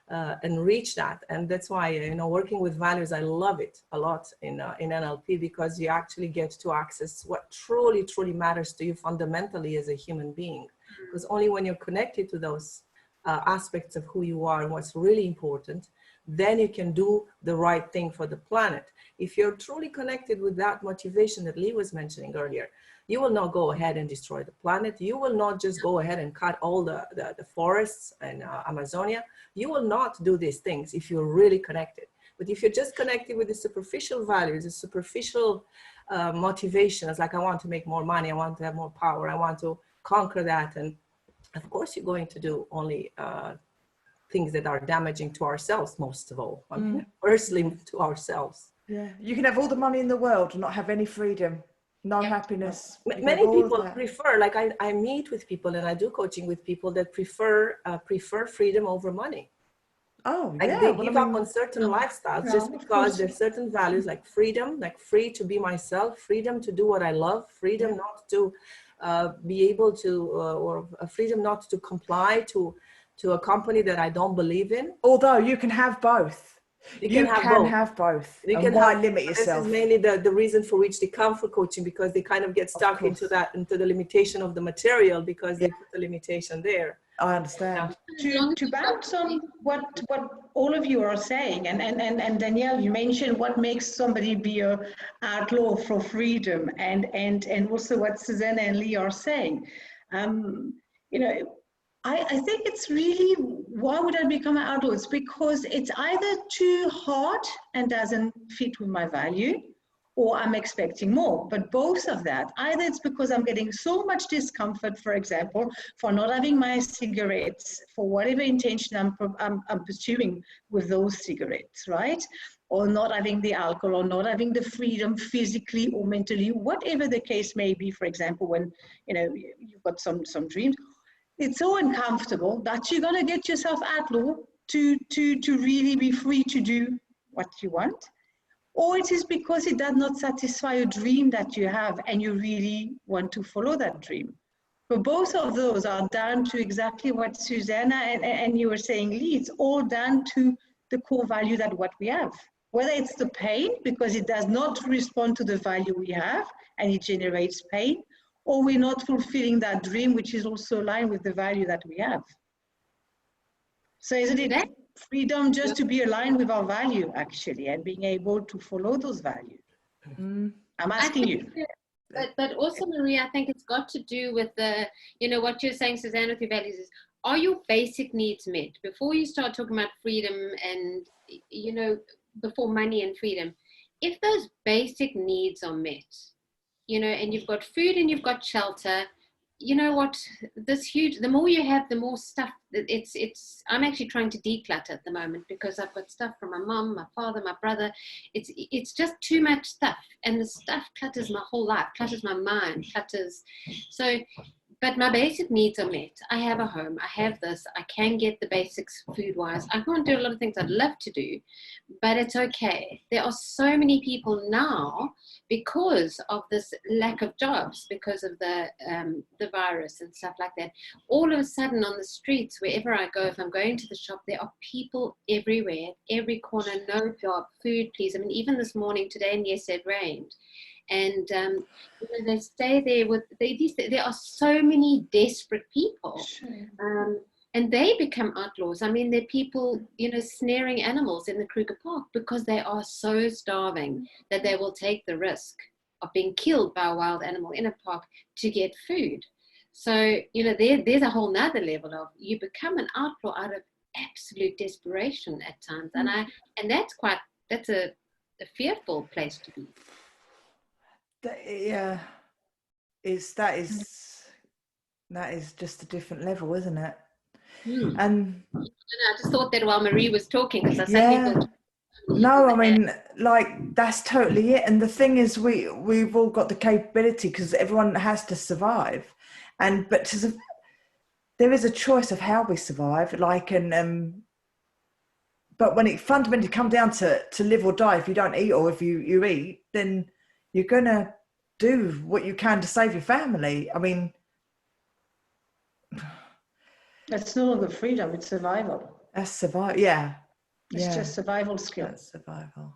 and reach that. And that's why, you know, working with values, I love it a lot in NLP, because you actually get to access what truly, truly matters to you fundamentally as a human being. Because only when you're connected to those aspects of who you are and what's really important, then you can do the right thing for the planet. If you're truly connected with that motivation that Lee was mentioning earlier, you will not go ahead and destroy the planet. You will not just go ahead and cut all the forests in Amazonia. You will not do these things if you're really connected. But if you're just connected with the superficial values, the superficial motivations, like I want to make more money, I want to have more power, I want to conquer that. And of course, you're going to do only things that are damaging to ourselves, most of all. I mean, firstly, to ourselves. Yeah, you can have all the money in the world and not have any freedom, no happiness. Many people prefer, like I meet with people and I do coaching with people that prefer freedom over money. Oh, like yeah. they give up on certain lifestyles just because there's certain values, like freedom, like free to be myself, freedom to do what I love, freedom not to be able to, or freedom not to comply to a company that I don't believe in. Although you can have both. You can have both. You and why limit yourself? This is mainly the reason for which they come for coaching, because they kind of get stuck into the limitation of the material, because they put the limitation there. I understand. To bounce on what all of you are saying, and Danielle, you mentioned what makes somebody be a outlaw for freedom, and also what Susanna and Lee are saying. You know, I think it's really, why would I become an outlaw? It's because it's either too hard and doesn't fit with my value, or I'm expecting more. But both of that, either it's because I'm getting so much discomfort, for example, for not having my cigarettes, for whatever intention I'm pursuing with those cigarettes, right? Or not having the alcohol, or not having the freedom physically or mentally, whatever the case may be. For example, when you've got some dreams, it's so uncomfortable that you're gonna get yourself outlaw to really be free to do what you want. Or it is because it does not satisfy a dream that you have and you really want to follow that dream. But both of those are down to exactly what Susanna and you were saying, Lee, it's all down to the core value that what we have. Whether it's the pain, because it does not respond to the value we have and it generates pain, or we're not fulfilling that dream, which is also aligned with the value that we have. So isn't it freedom just to be aligned with our value, actually, and being able to follow those values? I'm asking you. But also, Maria, I think it's got to do with the, what you're saying, Suzanne, with your values is, are your basic needs met? Before you start talking about freedom and, before money and freedom, if those basic needs are met, and you've got food and you've got shelter, you know what, the more you have, the more stuff I'm actually trying to declutter at the moment, because I've got stuff from my mom, my father, my brother. It's just too much stuff, and the stuff clutters my whole life, clutters my mind, but my basic needs are met. I have a home, I have this, I can get the basics food-wise. I can't do a lot of things I'd love to do, but it's okay. There are so many people now, because of this lack of jobs, because of the virus and stuff like that. All of a sudden on the streets, wherever I go, if I'm going to the shop, there are people everywhere, every corner, no job, food, please. I mean, even this morning, today and yesterday, it rained. And they stay there there are so many desperate people. Sure. And they become outlaws. I mean, they're people, snaring animals in the Kruger Park because they are so starving that they will take the risk of being killed by a wild animal in a park to get food. So, there's a whole nother level of, you become an outlaw out of absolute desperation at times. And that's a fearful place to be. Yeah, that is just a different level, isn't it? And I just thought that while Marie was talking, because I suddenly thought, no, I mean, like, that's totally it. And the thing is, we've all got the capability, because everyone has to survive, but there is a choice of how we survive. Like, and but when it fundamentally comes down to live or die, if you don't eat, or if you eat, then you're going to do what you can to save your family. I mean, that's no longer freedom, it's survival. that's survival. Yeah. It's just survival skill. That's survival.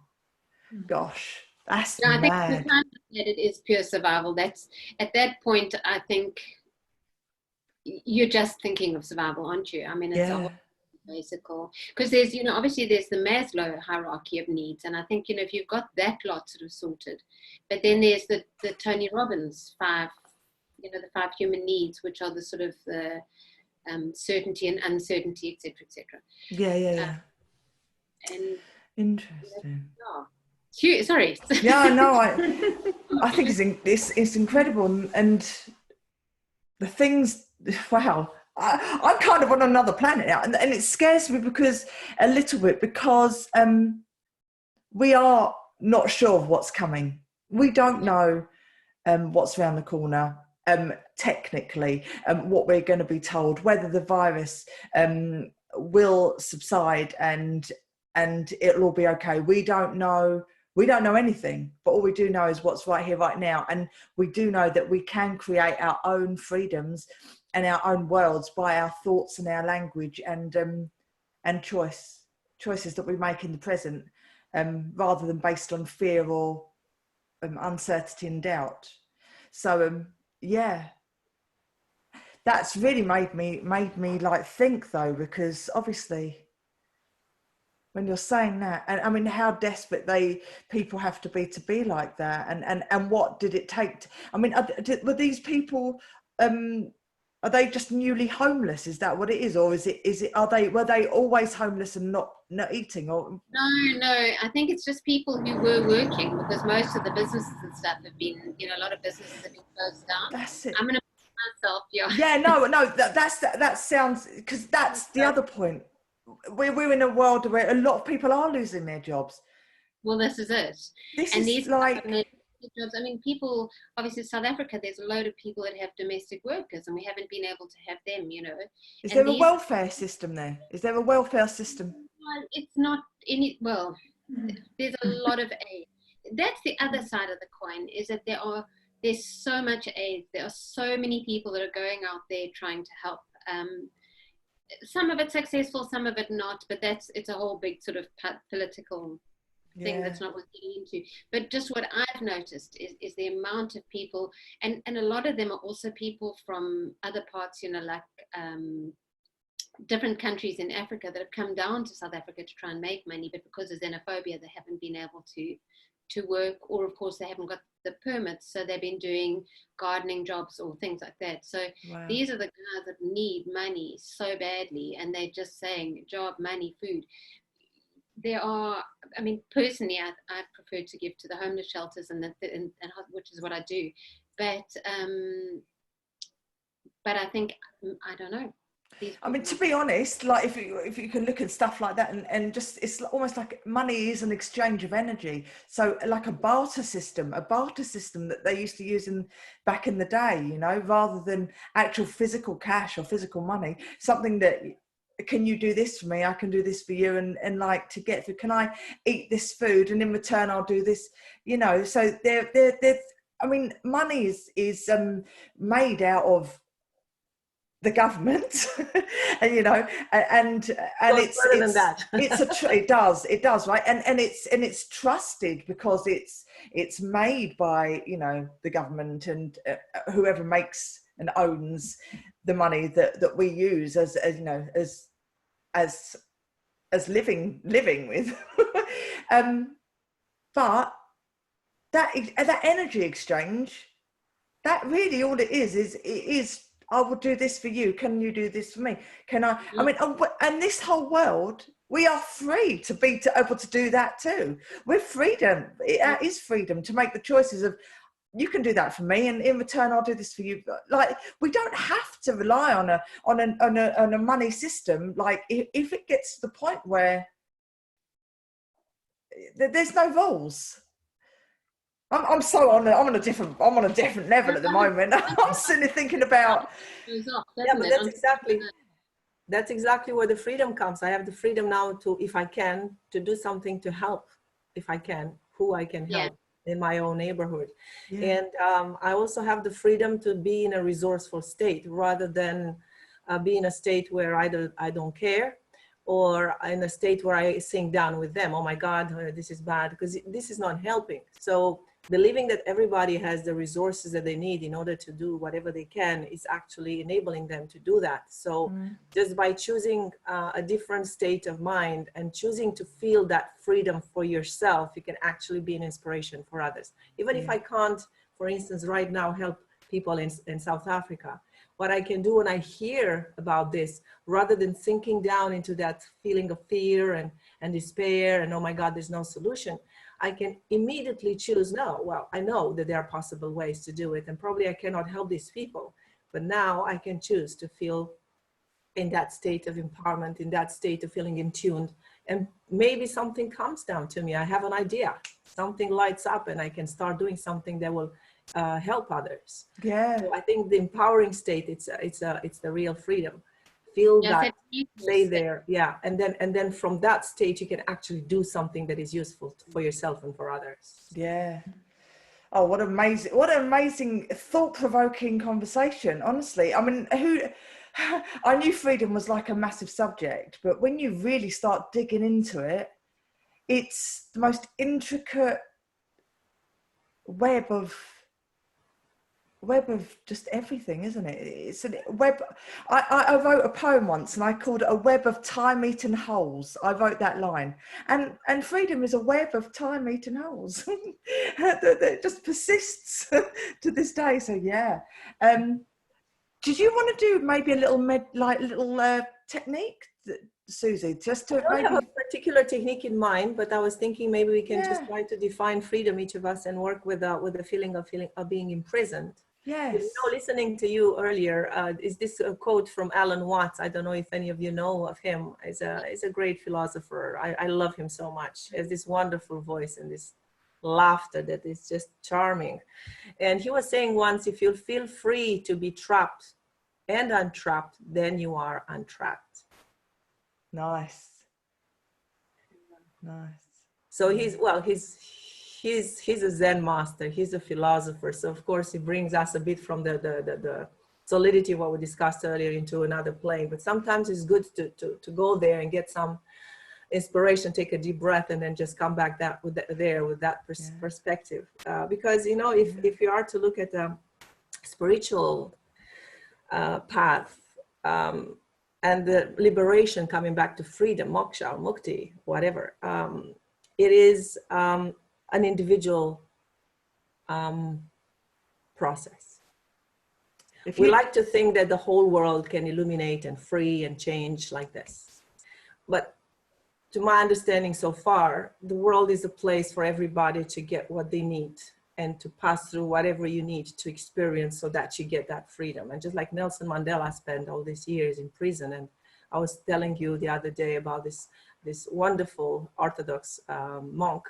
Gosh, that's I think mad. the time that it is pure survival, that's at that point, I think you're just thinking of survival, aren't you? I mean, it's all basic, because there's, you know, obviously there's the Maslow hierarchy of needs, and I think, you know, if you've got that lot sort of sorted, but then there's the Tony Robbins 5, you know, the 5 human needs, which are the sort of the certainty and uncertainty, etc. Yeah. And interesting. Sorry. Yeah, no, I think it's incredible, and the things. Wow, I'm kind of on another planet now, and it scares me because we are not sure of what's coming. We don't know what's around the corner. Technically, what we're going to be told, whether the virus will subside and it'll all be okay. We don't know anything, but all we do know is what's right here, right now. And we do know that we can create our own freedoms and our own worlds by our thoughts and our language and choices that we make in the present, rather than based on fear or uncertainty and doubt. So yeah, that's really made me like think, though, because obviously when you're saying that, and I mean, how desperate people have to be like that, and what did it take I mean, were these people are they just newly homeless? Is that what it is? Or were they always homeless and not eating? Or No, I think it's just people who were working, because most of the businesses and stuff have been, you know, a lot of businesses have been closed down. That's it. I'm going to put myself, yeah, no, that sounds, because that's the other point. We're in a world where a lot of people are losing their jobs. Well, this is it. These like jobs. I mean, people, obviously South Africa, there's a load of people that have domestic workers, and we haven't been able to have them, you know. Is there a welfare system there? Is there a welfare system? It's not any, well, there's a lot of aid. That's the other side of the coin, is that there's so much aid. There are so many people that are going out there trying to help. Some of it successful, some of it not, but it's a whole big sort of political thing that's not worth getting into. But just what I've noticed is the amount of people, and a lot of them are also people from other parts, you know, like different countries in Africa that have come down to South Africa to try and make money, but because of xenophobia, they haven't been able to work, or of course they haven't got the permits, so they've been doing gardening jobs or things like that. So these are the guys that need money so badly, and they're just saying job, money, food. There are, I mean, personally, I prefer to give to the homeless shelters and which is what I do, but I think, I don't know. I mean, to be honest, like if you can look at stuff like that, and just, it's almost like money is an exchange of energy. So like a barter system that they used to use back in the day, you know, rather than actual physical cash or physical money, something that, can you do this for me? I can do this for you. And like, to get through, can I eat this food? And in return, I'll do this, you know. So they're I mean, money is made out of the government, and you know, and it does, right, and it's trusted because it's made by, you know, the government and whoever makes and owns the money that we use as you know, as living with. But that energy exchange, that really all it is I will do this for you. Can you do this for me? Can I? I mean, and this whole world, we are free to be able to do that too. We're freedom. It is freedom to make the choices of, you can do that for me, and in return, I'll do this for you. Like, we don't have to rely on a money system. Like, if it gets to the point where there's no rules. I'm on a different level at the moment. I'm sitting there thinking about. Yeah, but that's exactly. That's exactly where the freedom comes. I have the freedom now to, if I can, to do something to help, if I can, who I can help in my own neighborhood. And I also have the freedom to be in a resourceful state rather than be in a state where I don't care, or in a state where I sink down with them. Oh my God, this is bad, because this is not helping. So believing that everybody has the resources that they need in order to do whatever they can is actually enabling them to do that. So just by choosing a different state of mind and choosing to feel that freedom for yourself, you can actually be an inspiration for others. Even if I can't, for instance, right now help people in South Africa, what I can do when I hear about this, rather than sinking down into that feeling of fear and despair and, oh my God, there's no solution, I can immediately choose, no, well, I know that there are possible ways to do it, and probably I cannot help these people, but now I can choose to feel in that state of empowerment, in that state of feeling in tune, and maybe something comes down to me. I have an idea, something lights up, and I can start doing something that will help others. So I think the empowering state, it's the real freedom. Feel that, stay there, and then from that state you can actually do something that is useful for yourself and for others. Oh, what an amazing thought-provoking conversation, honestly. I mean, I knew freedom was like a massive subject, but when you really start digging into it, it's the most intricate web of just everything, isn't it? It's a web. I wrote a poem once and I called it a web of time-eaten holes. I wrote that line, and freedom is a web of time-eaten holes that just persists to this day. So did you want to do maybe a little technique, Susie, just to I don't have a particular technique in mind, but I was thinking maybe we can just try to define freedom, each of us, and work with the feeling of being imprisoned. Yes. You know, listening to you earlier, is this a quote from Alan Watts? I don't know if any of you know of him. He's a great philosopher. I love him so much. He has this wonderful voice and this laughter that is just charming. And he was saying once, if you feel free to be trapped and untrapped, then you are untrapped. Nice. So he's a Zen master. He's a philosopher. So of course he brings us a bit from the solidity of what we discussed earlier into another plane. But sometimes it's good to go there and get some inspiration, take a deep breath, and then just come back with that perspective. Because, you know, if you are to look at a spiritual path, and the liberation, coming back to freedom, moksha, mukti, whatever, it is an individual process. We like to think that the whole world can illuminate and free and change like this. But to my understanding so far, the world is a place for everybody to get what they need and to pass through whatever you need to experience so that you get that freedom. And just like Nelson Mandela spent all these years in prison, and I was telling you the other day about this wonderful Orthodox monk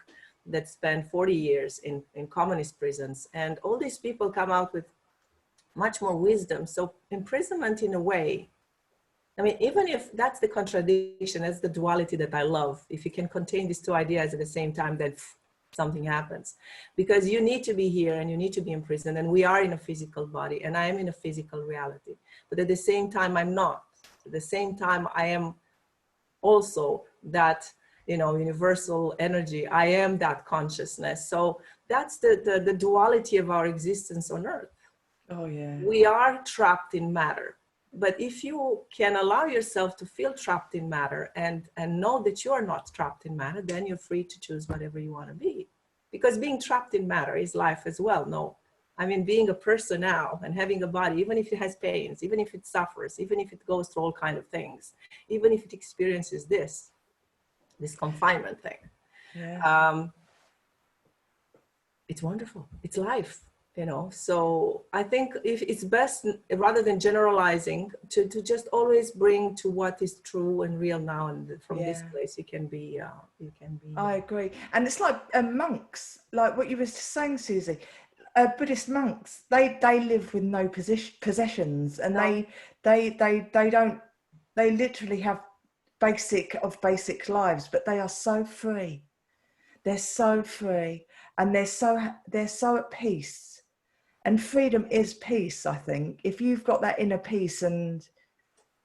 that spent 40 years in communist prisons. And all these people come out with much more wisdom. So imprisonment, in a way, I mean, even if that's the contradiction, that's the duality that I love. If you can contain these two ideas at the same time, then something happens. Because you need to be here and you need to be in prison, and we are in a physical body, and I am in a physical reality. But at the same time, I'm not. At the same time, I am also that, you know, universal energy. I am that consciousness. So that's the duality of our existence on earth. Oh yeah. We are trapped in matter. But if you can allow yourself to feel trapped in matter and know that you are not trapped in matter, then you're free to choose whatever you want to be. Because being trapped in matter is life as well. No, I mean, being a person now and having a body, even if it has pains, even if it suffers, even if it goes through all kinds of things, even if it experiences this confinement thing, it's wonderful. It's life. You know, so I think if it's best, rather than generalizing, to just always bring to what is true and real now, and from this place you can be. I agree, and it's like monks, like what you were saying, Susie. Buddhist monks, they live with no possessions, and they They literally have basic lives, but they are so free. They're so free, and they're so at peace. And freedom is peace, I think. If you've got that inner peace, and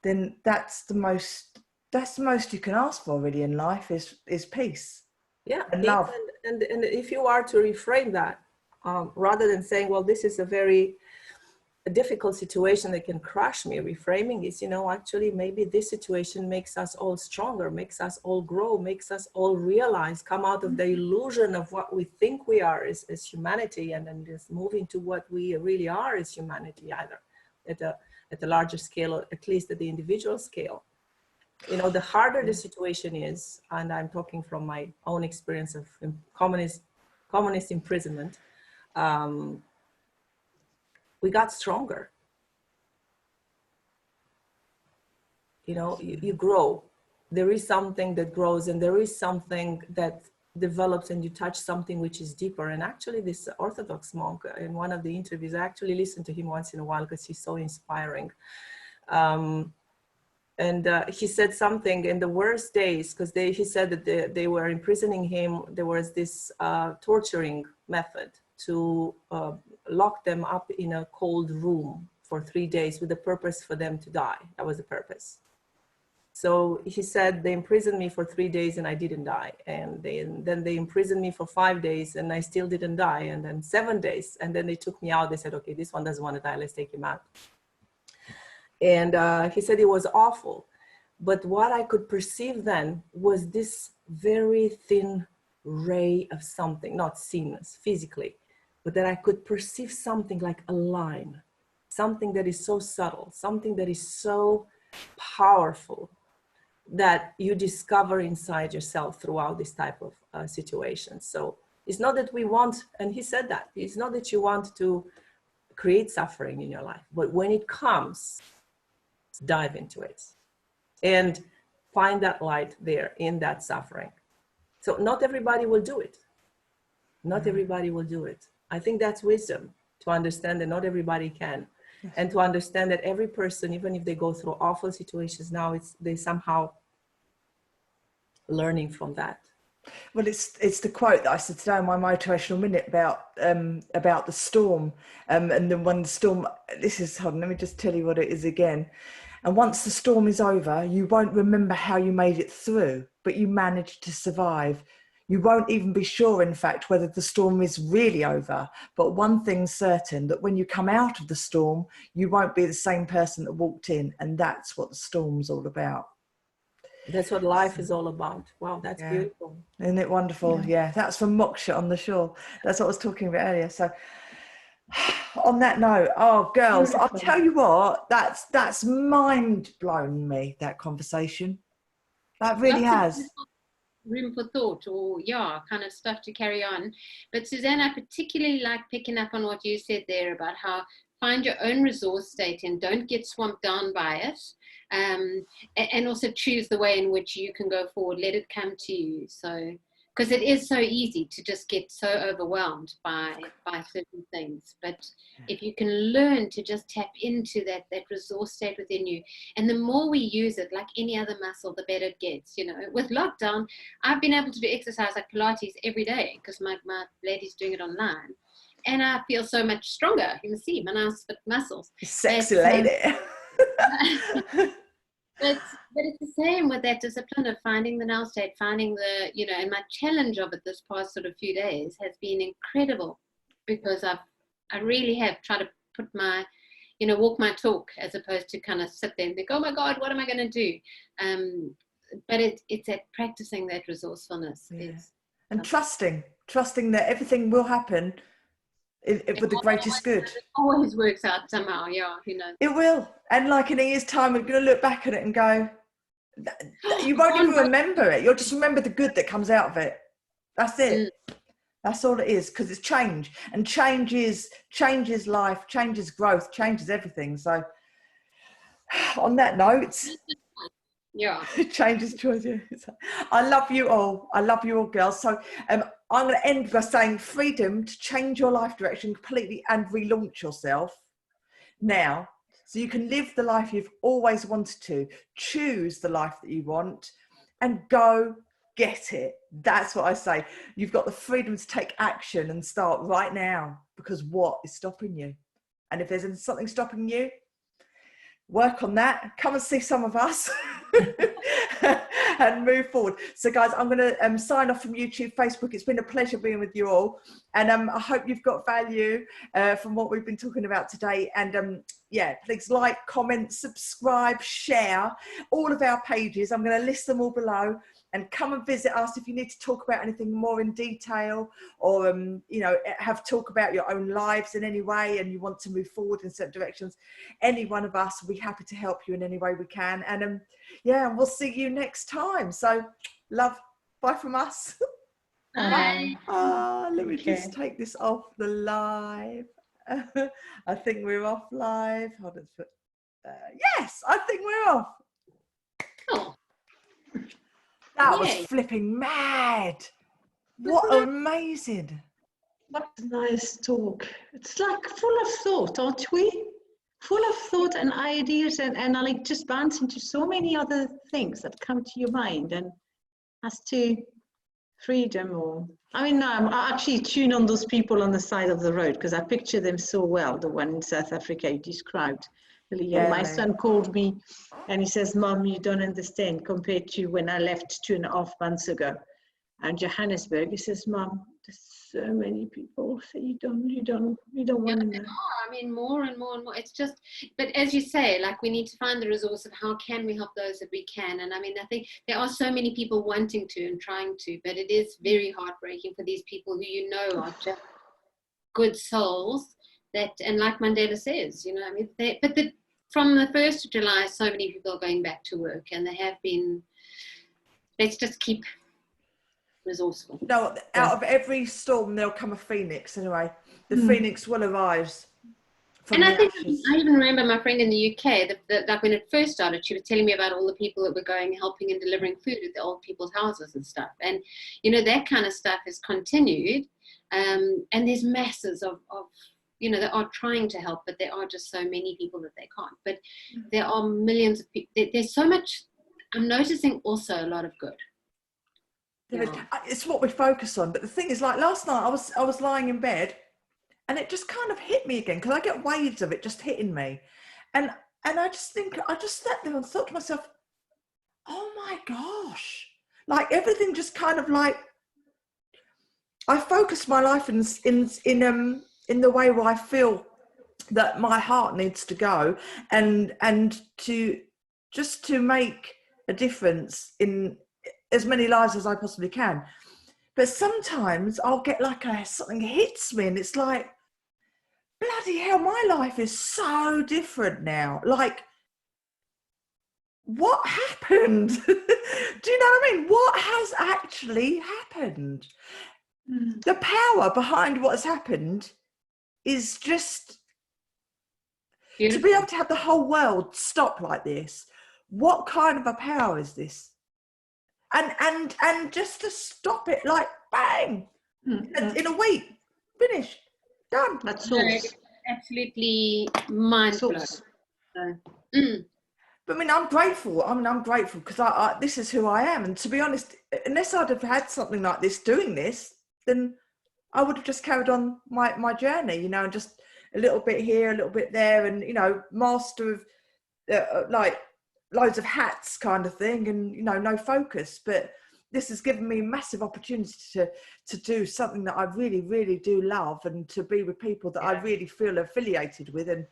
then that's the most you can ask for really in life is peace. Yeah, and love. And if you are to reframe that, rather than saying, well, this is a very difficult situation that can crush me, reframing is, actually maybe this situation makes us all stronger, makes us all grow, makes us all realize, come out of the illusion of what we think we are as humanity, and then just move into what we really are as humanity, either at a larger scale, or at least at the individual scale. The harder the situation is, and I'm talking from my own experience of communist imprisonment, we got stronger. You grow. There is something that grows, and there is something that develops, and you touch something which is deeper. And actually, this Orthodox monk, in one of the interviews, I actually listen to him once in a while because he's so inspiring. And he said something in the worst days, because he said that they were imprisoning him. There was this torturing method to lock them up in a cold room for 3 days with the purpose for them to die. That was the purpose. So he said, they imprisoned me for 3 days and I didn't die. And then they imprisoned me for 5 days and I still didn't die. And then 7 days. And then they took me out. They said, okay, this one doesn't want to die. Let's take him out. And he said it was awful. But what I could perceive then was this very thin ray of something, not seen physically, but that I could perceive something like a line, something that is so subtle, something that is so powerful that you discover inside yourself throughout this type of situations. So it's not that we want, and he said that, it's not that you want to create suffering in your life, but when it comes, dive into it and find that light there in that suffering. So not everybody will do it. Not everybody will do it. I think that's wisdom, to understand that not everybody can. Yes. And to understand that every person, even if they go through awful situations now, they somehow learning from that. Well, it's the quote that I said today in my motivational minute about the storm, and then when the storm, hold on, let me just tell you what it is again. And once the storm is over, you won't remember how you made it through, but you managed to survive. You won't even be sure, in fact, whether the storm is really over. But one thing's certain, that when you come out of the storm, you won't be the same person that walked in. And that's what the storm's all about. That's what life is all about. Wow, that's beautiful. Isn't it wonderful? Yeah, that's from Moksha on the Shore. That's what I was talking about earlier. So on that note, oh, girls, beautiful. I'll tell you what, that's mind blown me, that conversation. That really has. Room for thought, or kind of stuff to carry on. But Suzanne, I particularly like picking up on what you said there about how find your own resource state and don't get swamped down by it, and also choose the way in which you can go forward. Let it come to you. So, because it is so easy to just get so overwhelmed by certain things, but if you can learn to just tap into that resource state within you, and the more we use it, like any other muscle, the better it gets. With lockdown, I've been able to do exercise like Pilates every day because my lady's doing it online, and I feel so much stronger. You can see my nice fit muscles. Sexy lady. But it's the same with that discipline of finding the now state, finding the, and my challenge of it this past sort of few days has been incredible, because I really have tried to put my, walk my talk, as opposed to kind of sit there and think, oh my God, what am I going to do? But it's at practicing that resourcefulness. Yeah. And trusting that everything will happen with the greatest good. It always works out somehow, It will. And like in a year's time, we're going to look back at it and go, you won't even remember it. You'll just remember the good that comes out of it. That's it. That's all it is, because it's change. And changes life, changes growth, changes everything. So on that note, changes choice. I love you all. I love you all, girls. So I'm going to end by saying freedom to change your life direction completely and relaunch yourself now. So you can live the life you've always wanted to, choose the life that you want, and go get it. That's what I say. You've got the freedom to take action and start right now, because what is stopping you? And if there's something stopping you, work on that. Come and see some of us and move forward. So guys, I'm going to sign off from YouTube, Facebook. It's been a pleasure being with you all, and I hope you've got value from what we've been talking about today. And yeah, please like, comment, subscribe, share all of our pages. I'm going to list them all below, and come and visit us if you need to talk about anything more in detail, or you know, talk about your own lives in any way, and you want to move forward in certain directions. Any one of us will be happy to help you in any way we can. And yeah, we'll see you next time. So love, bye from us. Bye. Let me just take this off the live. I think we're off live. Hold on. Yes, I think we're off. Oh. That was flipping mad. What amazing. What a nice talk. It's like full of thought, aren't we? Full of thought and ideas, and I like just bounce into so many other things that come to your mind, and as to freedom, or I mean, no, I actually tune on those people on the side of the road, because I picture them so well, the one in South Africa you described. Yeah, my son called me and he says, "Mom, you don't understand compared to when I left 2.5 months ago." And Johannesburg, he says, "Mom, there's so many people, so you don't want to know." I mean, more and more and more. It's just, but as you say, like, we need to find the resource of how can we help those that we can. And I mean, I think there are so many people wanting to and trying to, but it is very heartbreaking for these people who, you know, are just good souls. That, and like Mandela says, you know, I mean, from the 1st of July, so many people are going back to work, and they have been. Let's just keep resourceful. No, out of every storm there'll come a phoenix. Anyway, the phoenix will arise. And I think I even remember my friend in the UK, that when it first started, she was telling me about all the people that were going, helping and delivering food at the old people's houses and stuff. And, you know, that kind of stuff has continued. And there's masses of, you know, that are trying to help, but there are just so many people that they can't. But there are millions of people. There's so much. I'm noticing also a lot of good. Yeah. It's what we focus on. But the thing is, like last night, I was lying in bed, and it just kind of hit me again, because I get waves of it just hitting me, and I just sat there and thought to myself, oh my gosh, like everything just kind of like, I focus my life in the way where I feel that my heart needs to go, and to just to make a difference in as many lives as I possibly can. But sometimes I'll get like something hits me, and it's like, bloody hell, my life is so different now. Like, what happened? Do you know what I mean? What has actually happened? The power behind what's happened is just beautiful. To be able to have the whole world stop like this. What kind of a power is this? And just to stop it, like bang, in a week, finished, done. That's all. Absolutely mind-blowing. But I mean, I'm grateful. I'm grateful because I this is who I am. And to be honest, unless I'd have had something like this, doing this, then I would have just carried on my journey, you know, and just a little bit here, a little bit there, and, you know, master of like loads of hats kind of thing, and, you know, no focus. But this has given me massive opportunity to do something that I really, really do love, and to be with people that I really feel affiliated with and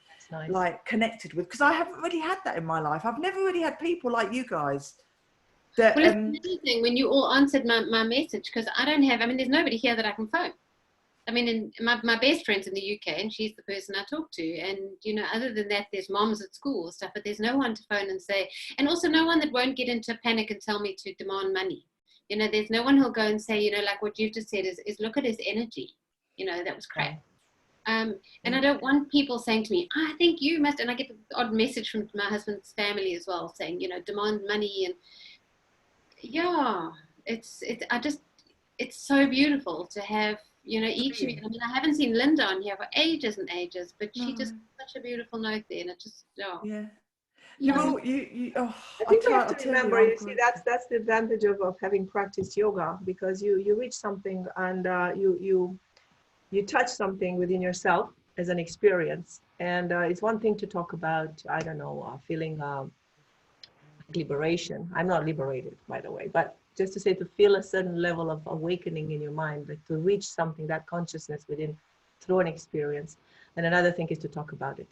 like connected with, because I haven't really had that in my life. I've never really had people like you guys. That, well, it's amazing when you all answered my message, because I don't have, I mean, there's nobody here that I can phone. I mean, my best friend's in the UK, and she's the person I talk to. And, you know, other than that, there's moms at school and stuff, but there's no one to phone and say, and also no one that won't get into panic and tell me to demand money. You know, there's no one who'll go and say, you know, like what you've just said is look at his energy. You know, that was crap. And I don't want people saying to me, I think you must, and I get the odd message from my husband's family as well saying, you know, demand money. And yeah, it's so beautiful to have you know, each of you. I mean, I haven't seen Linda on here for ages and ages, but she just such a beautiful note there, and it just yeah. Yeah. I think we have to remember, you see, that's the advantage of having practiced yoga, because you reach something, and you touch something within yourself as an experience. And it's one thing to talk about, I don't know, feeling liberation. I'm not liberated, by the way, but just to say, to feel a certain level of awakening in your mind, like to reach something, that consciousness within, through an experience. And another thing is to talk about it.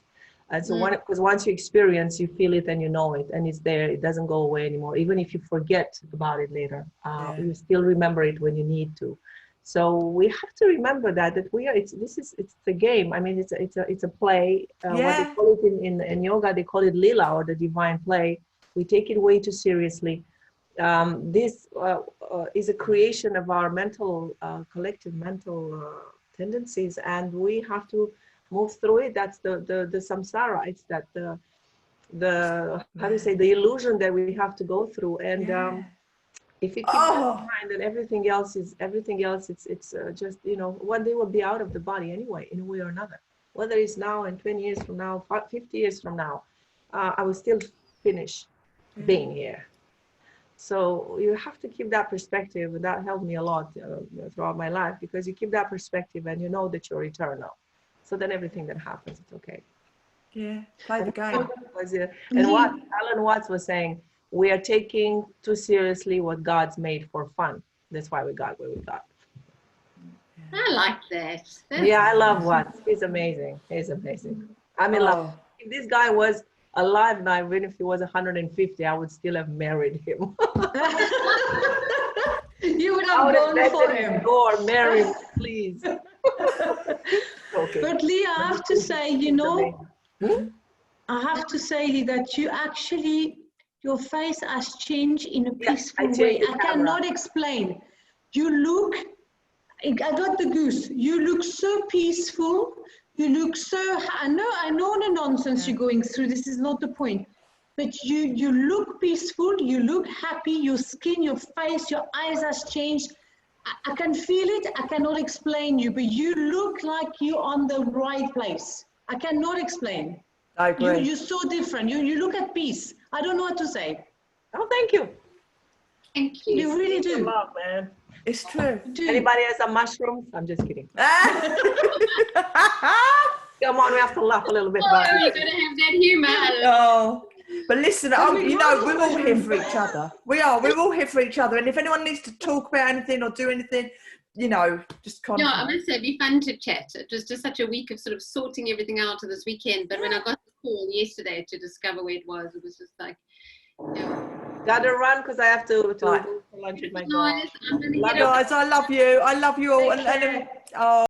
And so because once you experience, you feel it and you know it, and it's there, it doesn't go away anymore. Even if you forget about it later, you still remember it when you need to. So we have to remember that it's a game. I mean, it's a play. What they call it in yoga, they call it lila, or the divine play. We take it way too seriously. This is a creation of our mental, collective mental tendencies, and we have to move through it. That's the samsara. It's that the how do you say, the illusion that we have to go through. And if you keep that in mind, then everything else it's just, you know, one day we'll be out of the body anyway, in a way or another. Whether it's now and 20 years from now, 50 years from now, I will still finish being here. So you have to keep that perspective, and that helped me a lot throughout my life, because you keep that perspective and you know that you're eternal. So then everything that happens, it's okay. Yeah, play the game. And what Alan Watts was saying, we are taking too seriously what God's made for fun. That's why we got where we got. I like that. Yeah, I love Watts. He's amazing. He's amazing. I'm in love. If this guy was alive now, even if he was 150, I would still have married him. You would have gone for him. Go or marry him, please. Okay. But Lee, I have to say, you know, I have to say that you actually, your face has changed in a peaceful way. I cannot explain. You look, I got the goose. You look so peaceful. You look so, I know the nonsense you're going through. This is not the point. But you look peaceful. You look happy. Your skin, your face, your eyes has changed. I can feel it. I cannot explain you, but you look like you're on the right place. I cannot explain. I agree. You're so different. You look at peace. I don't know what to say. Oh, thank you. Thank you. You really do. Love, man. It's true. Anybody has some mushrooms? I'm just kidding. Come on, we have to laugh a little bit. You're going to have that humor. Oh, but listen, you know, we're all here for each other. We're all here for each other. And if anyone needs to talk about anything or do anything, you know, just contact. Yeah, I must say, it'd be fun to chat. It was just such a week of sort of sorting everything out this weekend. But when I got the call yesterday to discover where it was just like, Gotta run because I have to go for lunch with my guys. I love you. I love you all. And